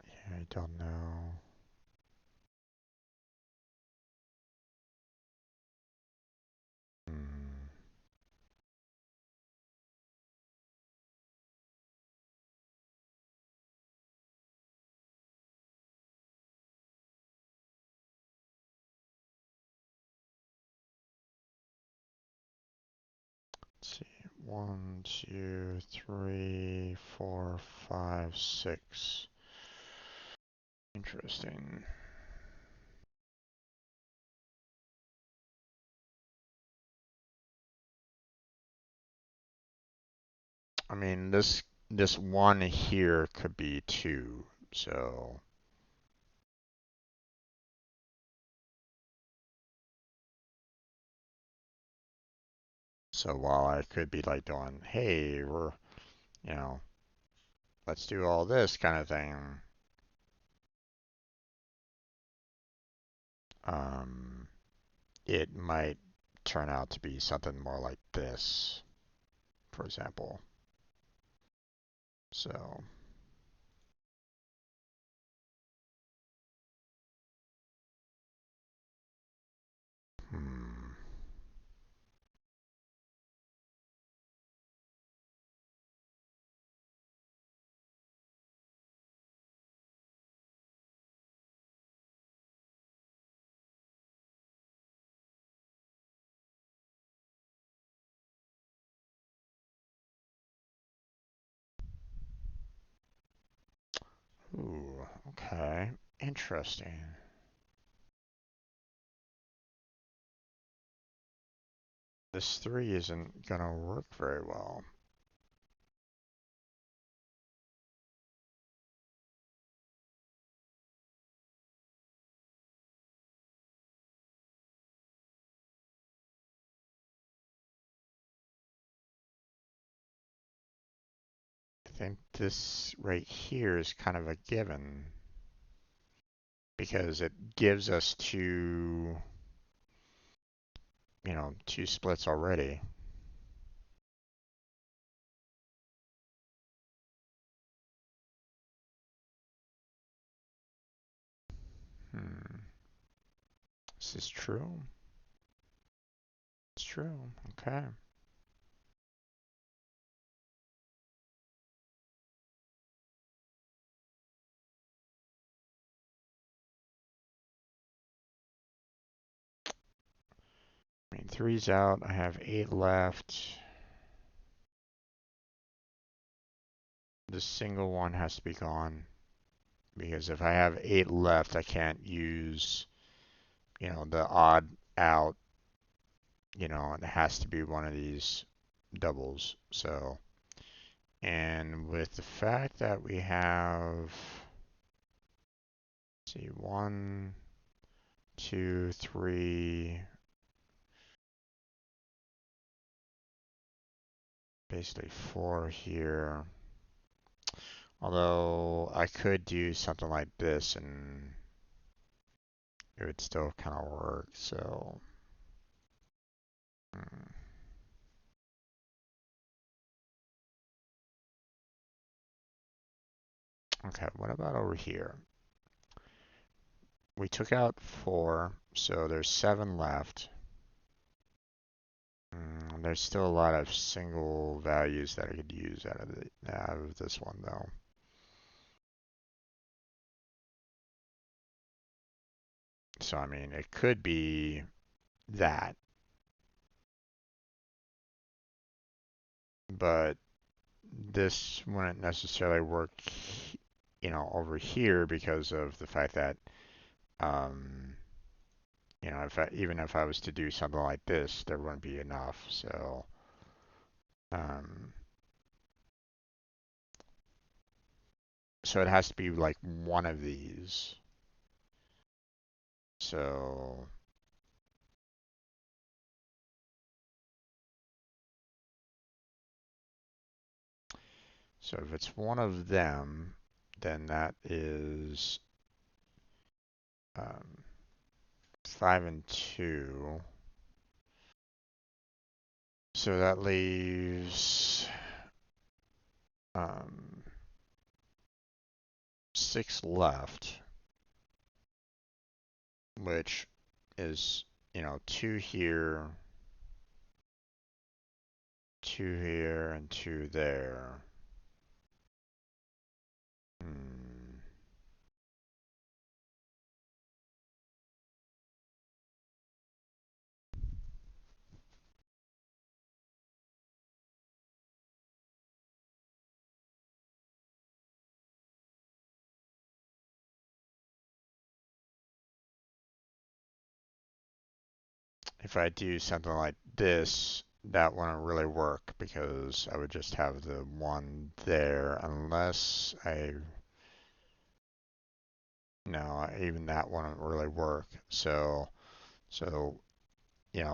yeah, I don't know. Hmm. Let's see. 1, 2, 3, 4, 5, 6. Interesting. I mean, this one here could be 2, so while I could be like doing, hey, you know, let's do all this kind of thing. Um, it might turn out to be something more like this, for example. So, hmm. Ooh, okay. Interesting. This 3 isn't gonna work very well. I think this right here is kind of a given because it gives us two splits already. Hmm. This is true. It's true. Okay. I mean, 3's out. I have 8 left. The single one has to be gone because if I have 8 left, I can't use, the odd out, and it has to be one of these doubles. So, and with the fact that we have, let's see, 1, 2, 3, basically 4 here. Although I could do something like this and it would still kind of work. So, hmm. Okay, what about over here? We took out 4, so there's 7 left. There's still a lot of single values that I could use out of this one though. So I mean, it could be that, but this wouldn't necessarily work, over here because of the fact that um, You know, even if I was to do something like this, there wouldn't be enough. So, um, so it has to be like one of these. So, so if it's one of them, then that is 5 and 2. So that leaves um, 6 left, which is, 2 here, 2 here, and 2 there. Hmm. If I do something like this, that wouldn't really work because I would just have the one there unless no, even that wouldn't really work. So,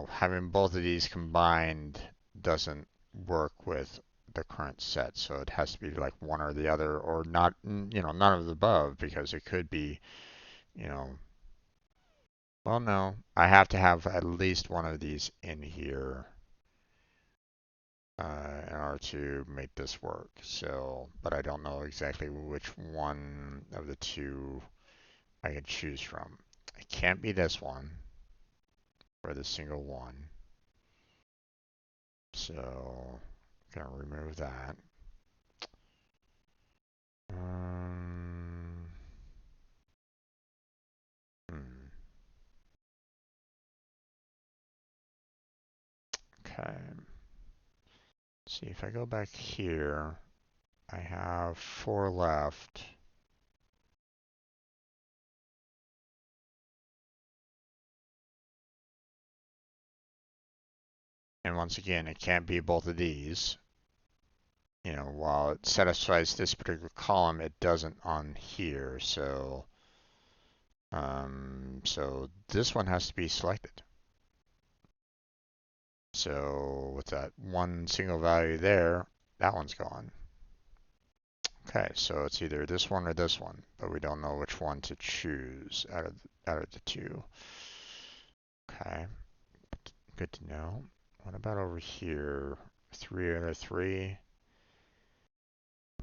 having both of these combined doesn't work with the current set. So it has to be like one or the other or not, none of the above because it could be, you know, well, no, I have to have at least one of these in here in order to make this work. So, but I don't know exactly which one of the two I could choose from. It can't be this one or the single one. So, gonna remove that. Um, hmm. Okay. See if I go back here, I have 4 left. And once again, it can't be both of these. While it satisfies this particular column, it doesn't on here. So this one has to be selected. So with that one single value there, that one's gone. Okay, so it's either this one or this one, but we don't know which one to choose out of the two. Okay, good to know. What about over here? 3 out of 3.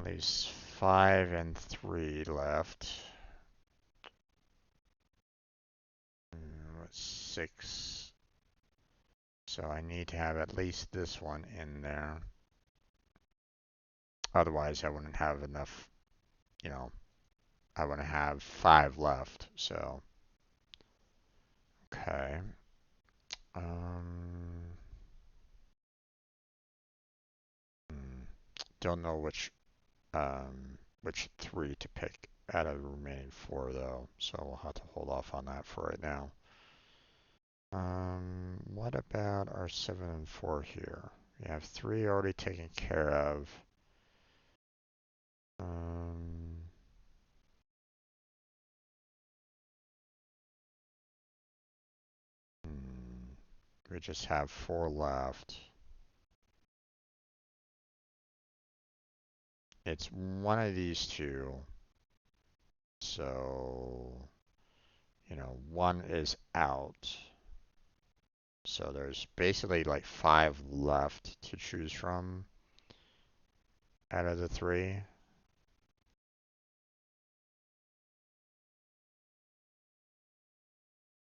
Leaves 5 and 3 left. 6. So I need to have at least this one in there. Otherwise, I wouldn't have enough, I wouldn't have 5 left. So, okay. Um, don't know which 3 to pick out of the remaining 4 though, so we'll have to hold off on that for right now. What about our 7 and 4 here? We have 3 already taken care of. Um, we just have 4 left. It's one of these two. So, one is out. So there's basically like 5 left to choose from out of the 3.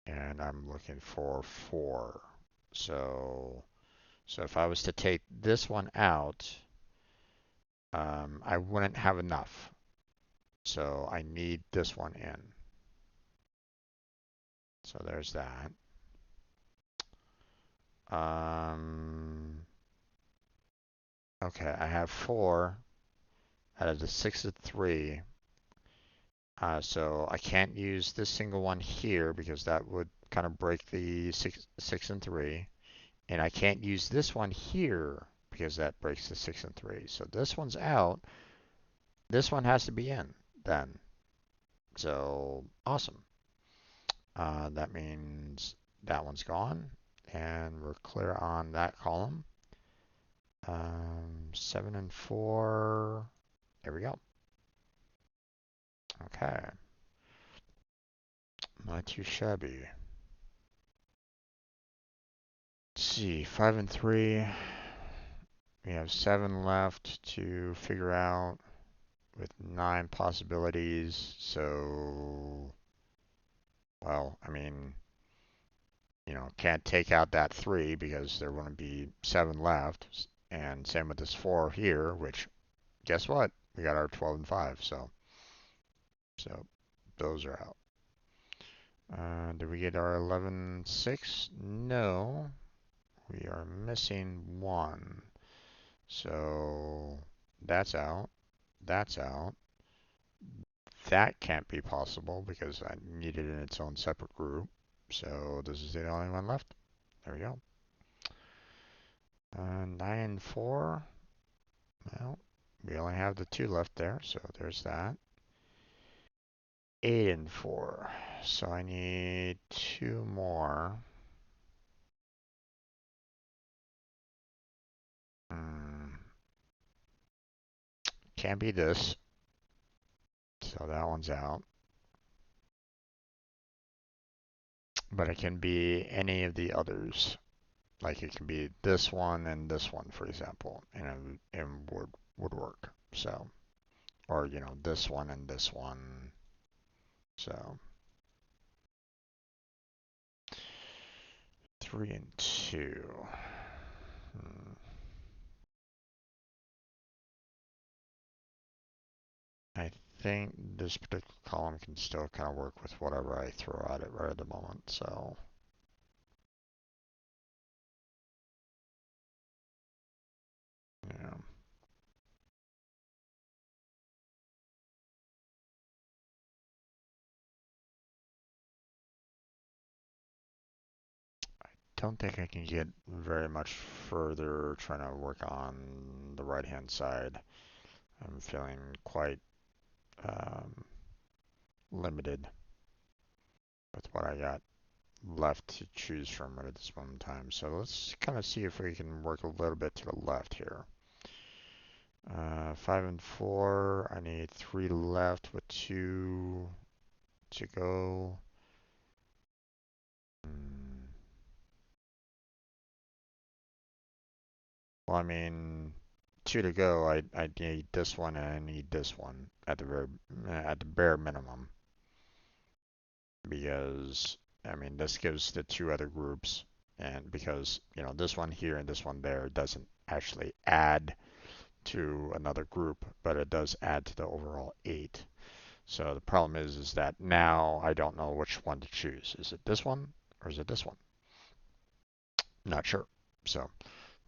And I'm looking for 4. So, so if I was to take this one out, I wouldn't have enough. So I need this one in. So there's that. Okay, I have 4 out of the 6 of 3. So I can't use this single one here because that would kind of break the 6 and 3. And I can't use this one here because that breaks the 6 and 3. So this one's out. This one has to be in then. So awesome. That means that one's gone. And we're clear on that column. 7 and 4. There we go. Okay. Not too shabby. Let's see. 5 and 3. We have 7 left to figure out with 9 possibilities. So, well, I mean, can't take out that 3 because there wouldn't be 7 left. And same with this 4 here, which, guess what? We got our 12 and 5. So those are out. Did we get our 11, 6? No. We are missing 1. So that's out. That's out. That can't be possible because I need it in its own separate group. So this is the only one left. There we go. 9 and 4. Well, we only have the 2 left there, so there's that. 8 and 4. So I need 2 more. Can't be this. So that one's out. But it can be any of the others. Like it can be this one and this one, for example, and it would work. So, or this one and this one. So 3 and 2. I think this particular column can still kind of work with whatever I throw at it right at the moment. So yeah. Don't think I can get very much further trying to work on the right hand side. I'm feeling quite limited with what I got left to choose from right at this moment in time. So let's kind of see if we can work a little bit to the left here. 5 and 4. I need 3 left with 2 to go. Well, I mean, 2 to go. I need this one and I need this one at the bare minimum because I mean this gives the 2 other groups, and because this one here and this one there doesn't actually add to another group, but it does add to the overall 8. So the problem is that now I don't know which one to choose. Is it this one or is it this one? Not sure. So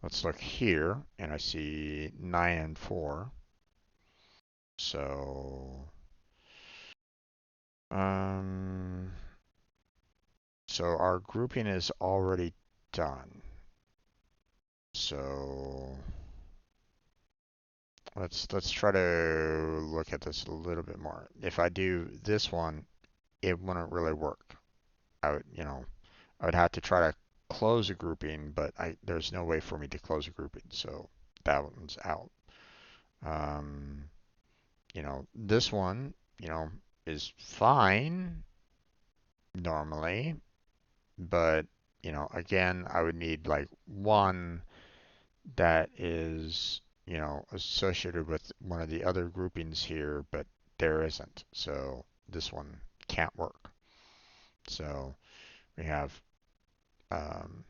let's look here, and I see 9 and 4. So, um, so our grouping is already done. So let's try to look at this a little bit more. If I do this one, it wouldn't really work. I would have to try to close a grouping, but there's no way for me to close a grouping, so that one's out. This one, is fine normally, but again, I would need like one that is associated with one of the other groupings here, but there isn't. So this one can't work. So we have um,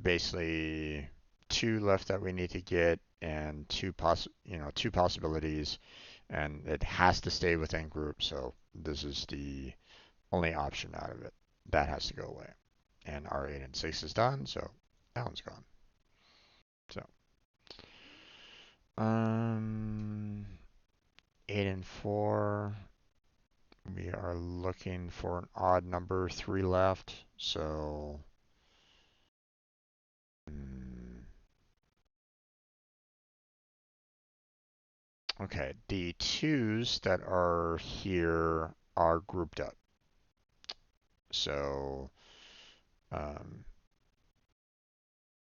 basically 2 left that we need to get and two possibilities, and it has to stay within group. So this is the only option out of it. That has to go away. And our 8 and 6 is done, so that one's gone. So 8 and 4. We are looking for an odd number, 3 left. So, okay, the 2's that are here are grouped up. So, um,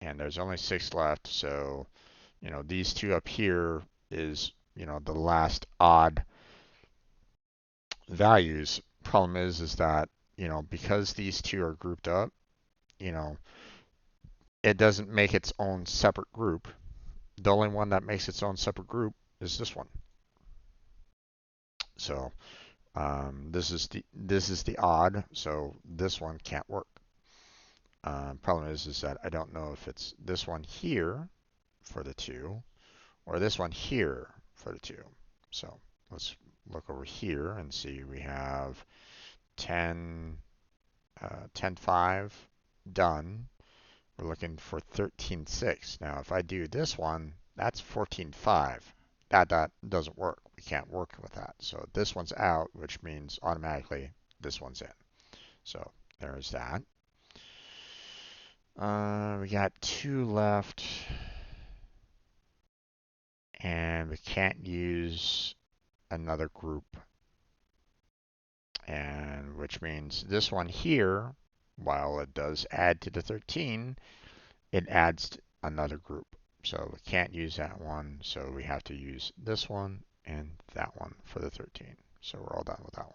and there's only 6 left. So, these 2 up here is, the last odd values. Problem is that, because these 2 are grouped up, you know, it doesn't make its own separate group. The only one that makes its own separate group is this one. So this is the odd. So this one can't work. Problem is that I don't know if it's this one here for the 2 or this one here for the 2. So let's look over here and see. We have 10, 10.5 done. We're looking for 13.6. Now, if I do this one, that's 14.5. That doesn't work. We can't work with that. So this one's out, which means automatically this one's in. So there's that. We got 2 left. And we can't use another group. And which means this one here, while it does add to the 13, it adds another group. So we can't use that one, so we have to use this one and that one for the 13. So we're all done with that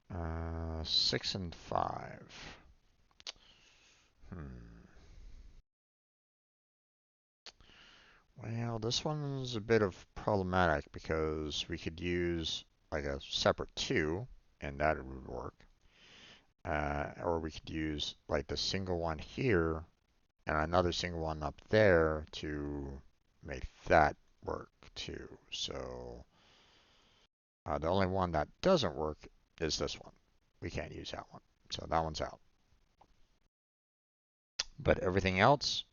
one. 6 and 5. Well, this one's a bit of problematic because we could use like a separate 2 and that would work. Or we could use like the single one here and another single one up there to make that work too. So the only one that doesn't work is this one. We can't use that one. So that one's out. But everything else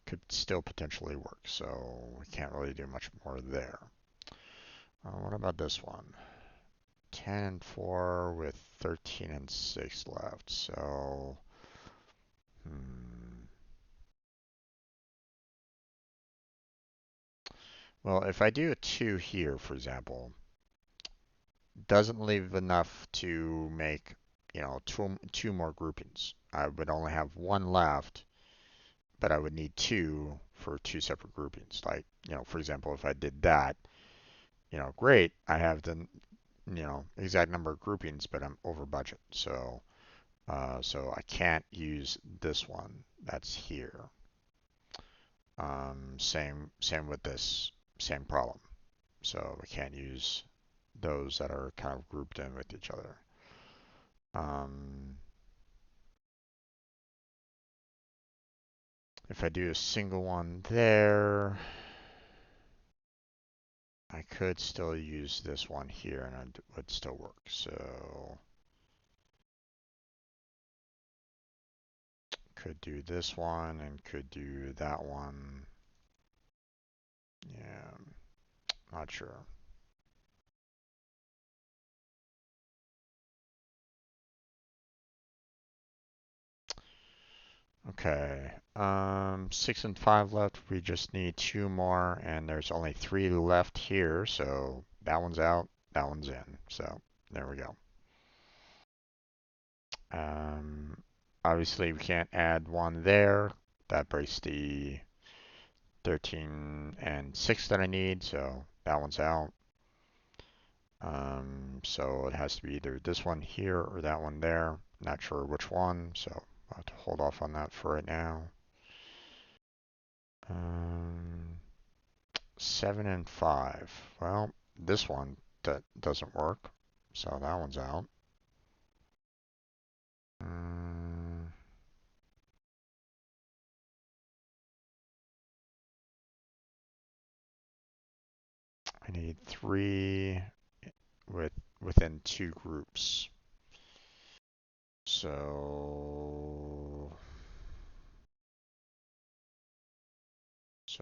could still potentially work. So we can't really do much more there. What about this one? 10 and 4 with 13 and 6 left. So, well, if I do a 2 here, for example, doesn't leave enough to make, two more groupings. I would only have 1 left, but I would need 2 for 2 separate groupings. Like, for example, if I did that, great, I have the, exact number of groupings, but I'm over budget. So, so I can't use this one that's here. Same with this, same problem. So we can't use those that are kind of grouped in with each other. If I do a single one there, I could still use this one here and it would still work. So could do this one and could do that one. Yeah, not sure. Okay, 6 and 5 left. We just need 2 more, and there's only 3 left here. So that one's out, that one's in. So there we go. Obviously, we can't add 1 there. That breaks the 13 and 6 that I need, so that one's out. So it has to be either this one here or that one there. Not sure which one, so I'll have to hold off on that for right now. 7 and 5. Well, this one that doesn't work, so that one's out. I need 3 within 2 groups. So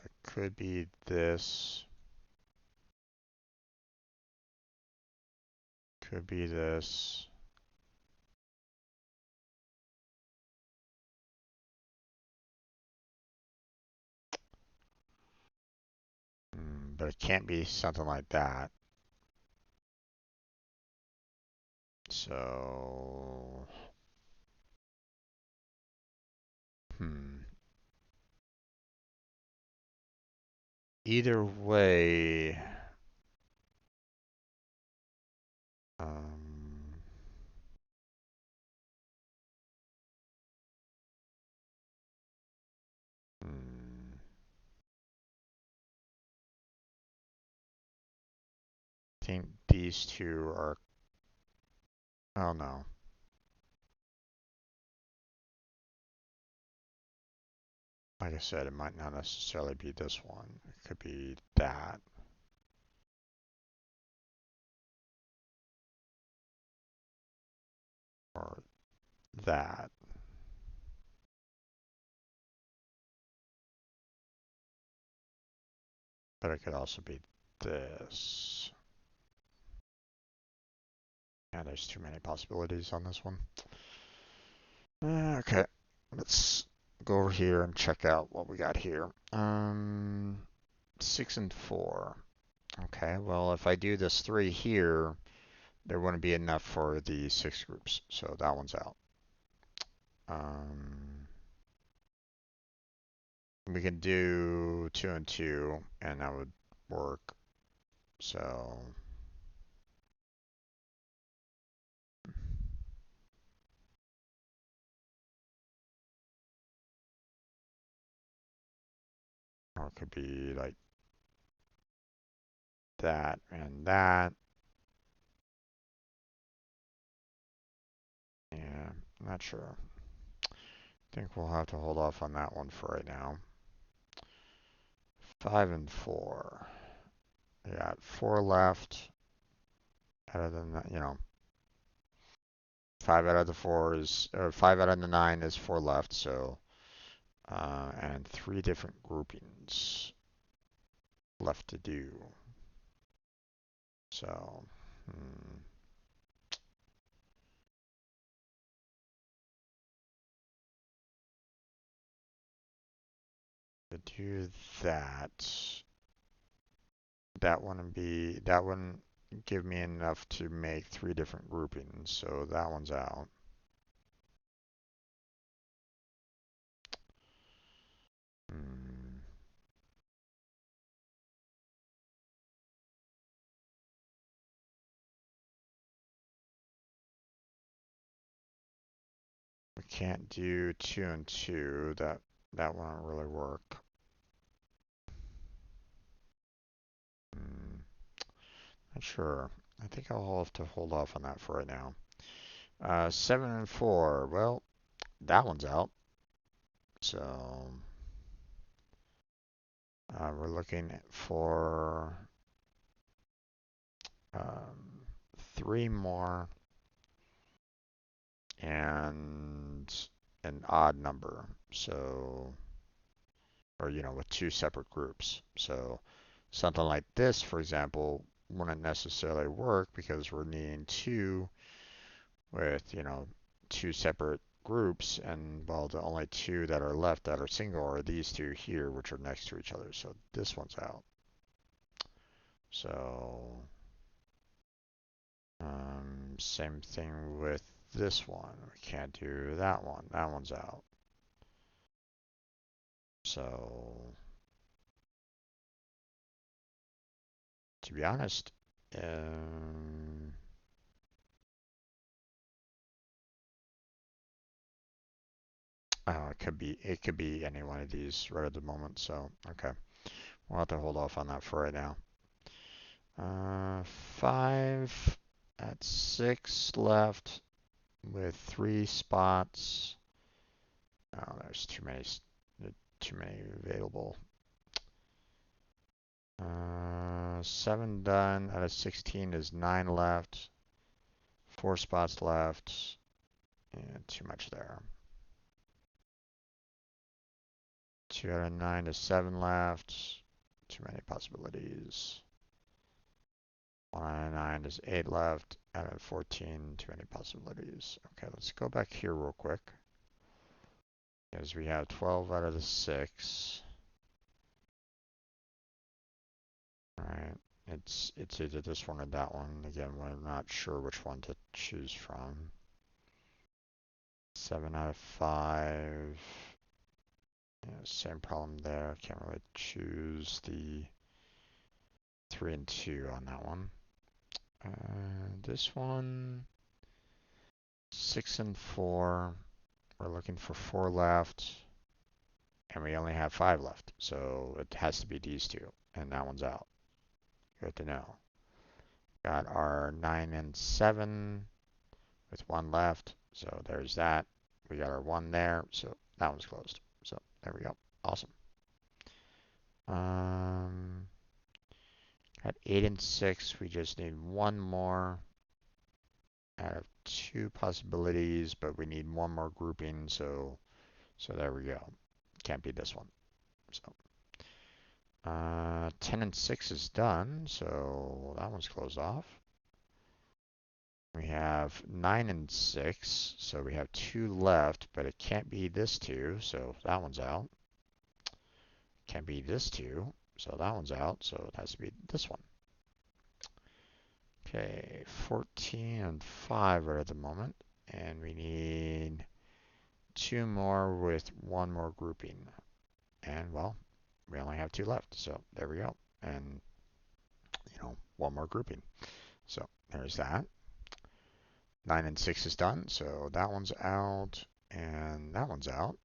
it could be this. Could be this. But it can't be something like that. So, either way, um, hmm, I think these two are, oh no. Like I said, it might not necessarily be this one. It could be that. Or that. But it could also be this. Yeah, there's too many possibilities on this one. Okay, let's go over here and check out what we got here. 6 and 4. Okay, well, if I do this 3 here, there wouldn't be enough for the 6 groups, so that one's out. We can do 2 and 2, and that would work. So, or it could be like that and that. Yeah, not sure. I think we'll have to hold off on that one for right now. 5 and 4. We got 4 left. Other than that, 5 out of the 4 is, or 5 out of the 9 is 4 left, so, and 3 different groupings left to do. So, to do that, that wouldn't give me enough to make 3 different groupings, so that one's out. We can't do 2 and 2. That won't really work. Not sure. I think I'll have to hold off on that for right now. 7 and 4. Well, that one's out. So we're looking for 3 more and an odd number. So, or with 2 separate groups. So something like this, for example, wouldn't necessarily work because we're needing 2 with 2 separate groups, and well, the only 2 that are left that are single are these 2 here, which are next to each other. So this one's out. So same thing with this one. We can't do that one. That one's out. So to be honest, oh, it could be any one of these right at the moment. So okay, we'll have to hold off on that for right now. 5 at 6 left with 3 spots. Oh, there's too many available. 7 done out of 16 is 9 left. 4 spots left. And too much there. 2 out of 9 is 7 left. Too many possibilities. 199, there's 8 left out of 14, too many possibilities. Okay, let's go back here real quick. Because we have 12 out of the 6. Alright, it's either this one or that one. Again, we're not sure which one to choose from. 7 out of 5. Yeah, same problem there. Can't really choose the 3 and 2 on that one. This one, 6 and 4. We're looking for 4 left. And we only have 5 left. So it has to be these two. And that one's out. Good to know. Got our 9 and 7 with 1 left. So there's that. We got our 1 there. So that one's closed. So there we go. Awesome. Got 8 and 6. We just need 1 more out of 2 possibilities, but we need 1 more grouping. So there we go. Can't be this one. So 10 and 6 is done. So that one's closed off. We have 9 and 6, so we have 2 left, but it can't be this 2, so that one's out. Can't be this 2, so that one's out, so it has to be this one. Okay, 14 and 5 are at the moment, and we need 2 more with 1 more grouping. And, well, we only have 2 left, so there we go. And, 1 more grouping. So there's that. 9 and 6 is done, so that one's out, and that one's out.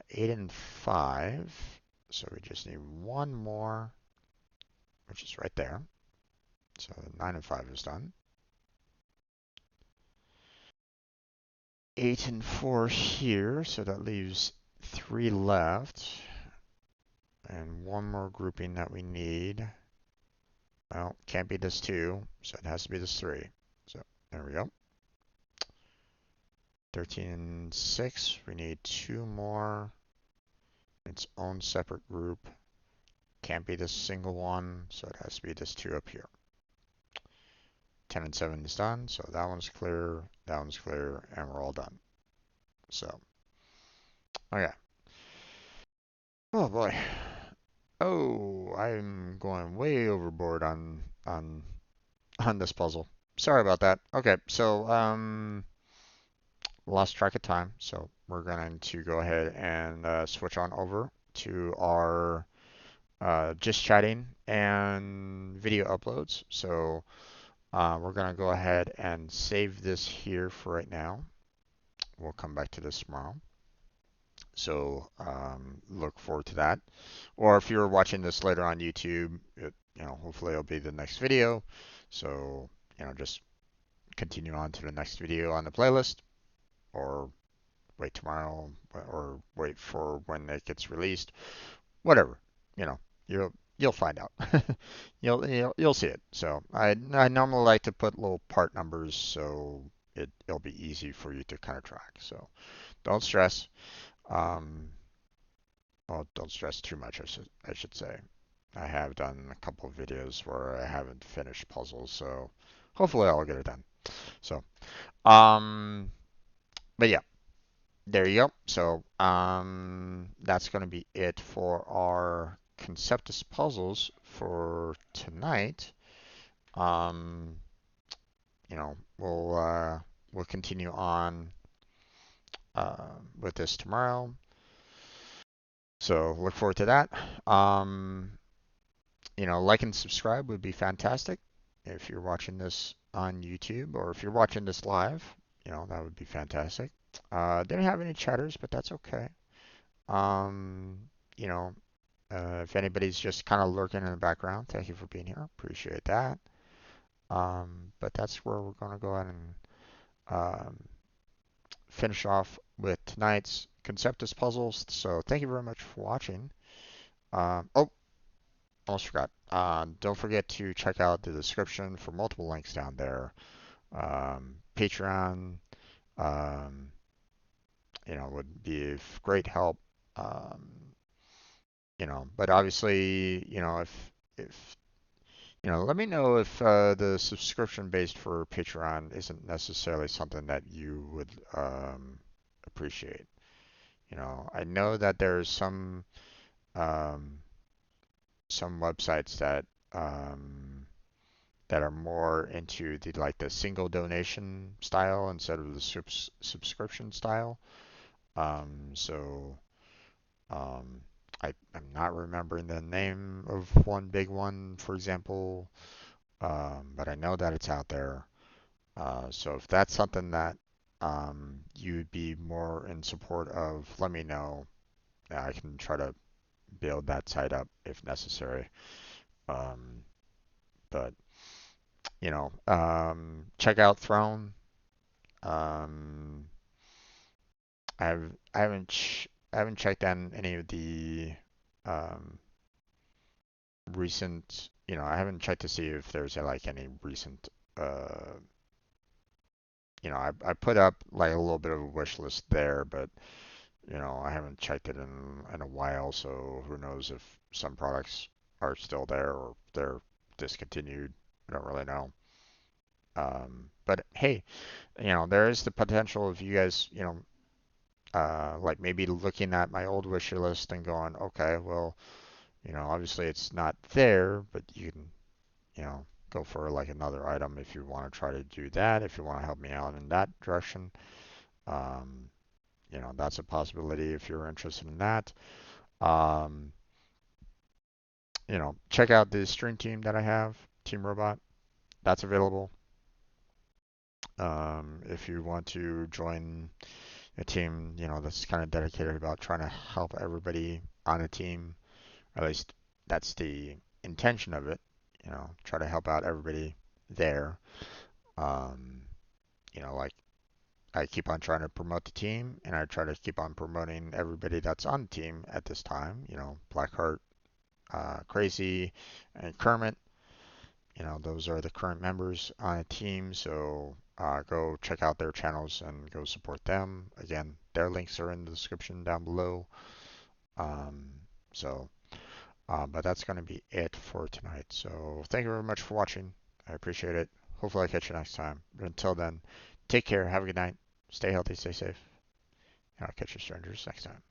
8 and 5, so we just need 1 more, which is right there. So 9 and 5 is done. 8 and 4 here, so that leaves 3 left. And 1 more grouping that we need. Well, can't be this 2, so it has to be this 3. So there we go. 13 and 6, we need 2 more. Its own separate group. Can't be this single one, so it has to be this 2 up here. 10 and 7 is done, so that one's clear, and we're all done. So, okay. Oh boy. Oh, I'm going way overboard on this puzzle. Sorry about that. Okay, so lost track of time, so we're going to go ahead and switch on over to our just chatting and video uploads. So we're going to go ahead and save this here for right now. We'll come back to this tomorrow. So look forward to that. Or if you're watching this later on YouTube, hopefully it'll be the next video. So, just continue on to the next video on the playlist, or wait tomorrow, or wait for when it gets released. Whatever, you'll find out. You'll see it. So I normally like to put little part numbers so it'll be easy for you to kind of track. So don't stress. Well, don't stress too much, I should say. I have done a couple of videos where I haven't finished puzzles, so hopefully I'll get it done. So, but yeah, there you go. So, that's going to be it for our Conceptis puzzles for tonight. We'll continue on with this tomorrow. So look forward to that. Like and subscribe would be fantastic if you're watching this on YouTube, or if you're watching this live, that would be fantastic. Didn't have any chatters, but that's okay. If anybody's just kind of lurking in the background, thank you for being here. Appreciate that. But that's where we're going to go ahead and finish off with tonight's Conceptis puzzles. So thank you very much for watching. Oh, almost forgot. Don't forget to check out the description for multiple links down there. Patreon, would be of great help. But obviously, if Let me know if the subscription based for Patreon isn't necessarily something that you would appreciate. I know that there's um, some websites um, that are more into the single donation style instead of the subscription style. So um, I'm not remembering the name of one big one, for example, but I know that it's out there. So if that's something that you'd be more in support of, let me know. I can try to build that site up if necessary. Um, but check out Throne. Um, I haven't checked on any of the um, recent. I haven't checked to see if there's any recent. Uh, I put up like a little bit of a wish list there, but I haven't checked it in a while, so who knows if some products are still there or they're discontinued. I don't really know. But hey, there is the potential of you guys, like maybe looking at my old wish list and going, okay, well, obviously it's not there, but you can, go for like another item if you want to try to do that, if you want to help me out in that direction. Um, that's a possibility if you're interested in that. Um, check out the stream team that I have, Team Robot. That's available. If you want to join a team, that's kind of dedicated about trying to help everybody on a team. At least that's the intention of it. Try to help out everybody there. Um, like I keep on trying to promote the team, and I try to keep on promoting everybody that's on the team at this time. Blackheart, Crazy, and Kermit. Those are the current members on a team, so go check out their channels and go support them. Again, their links are in the description down below. Um, so, but that's going to be it for tonight. So, thank you very much for watching. I appreciate it. Hopefully, I catch you next time. But until then, take care. Have a good night. Stay healthy. Stay safe. And I'll catch you strangers next time.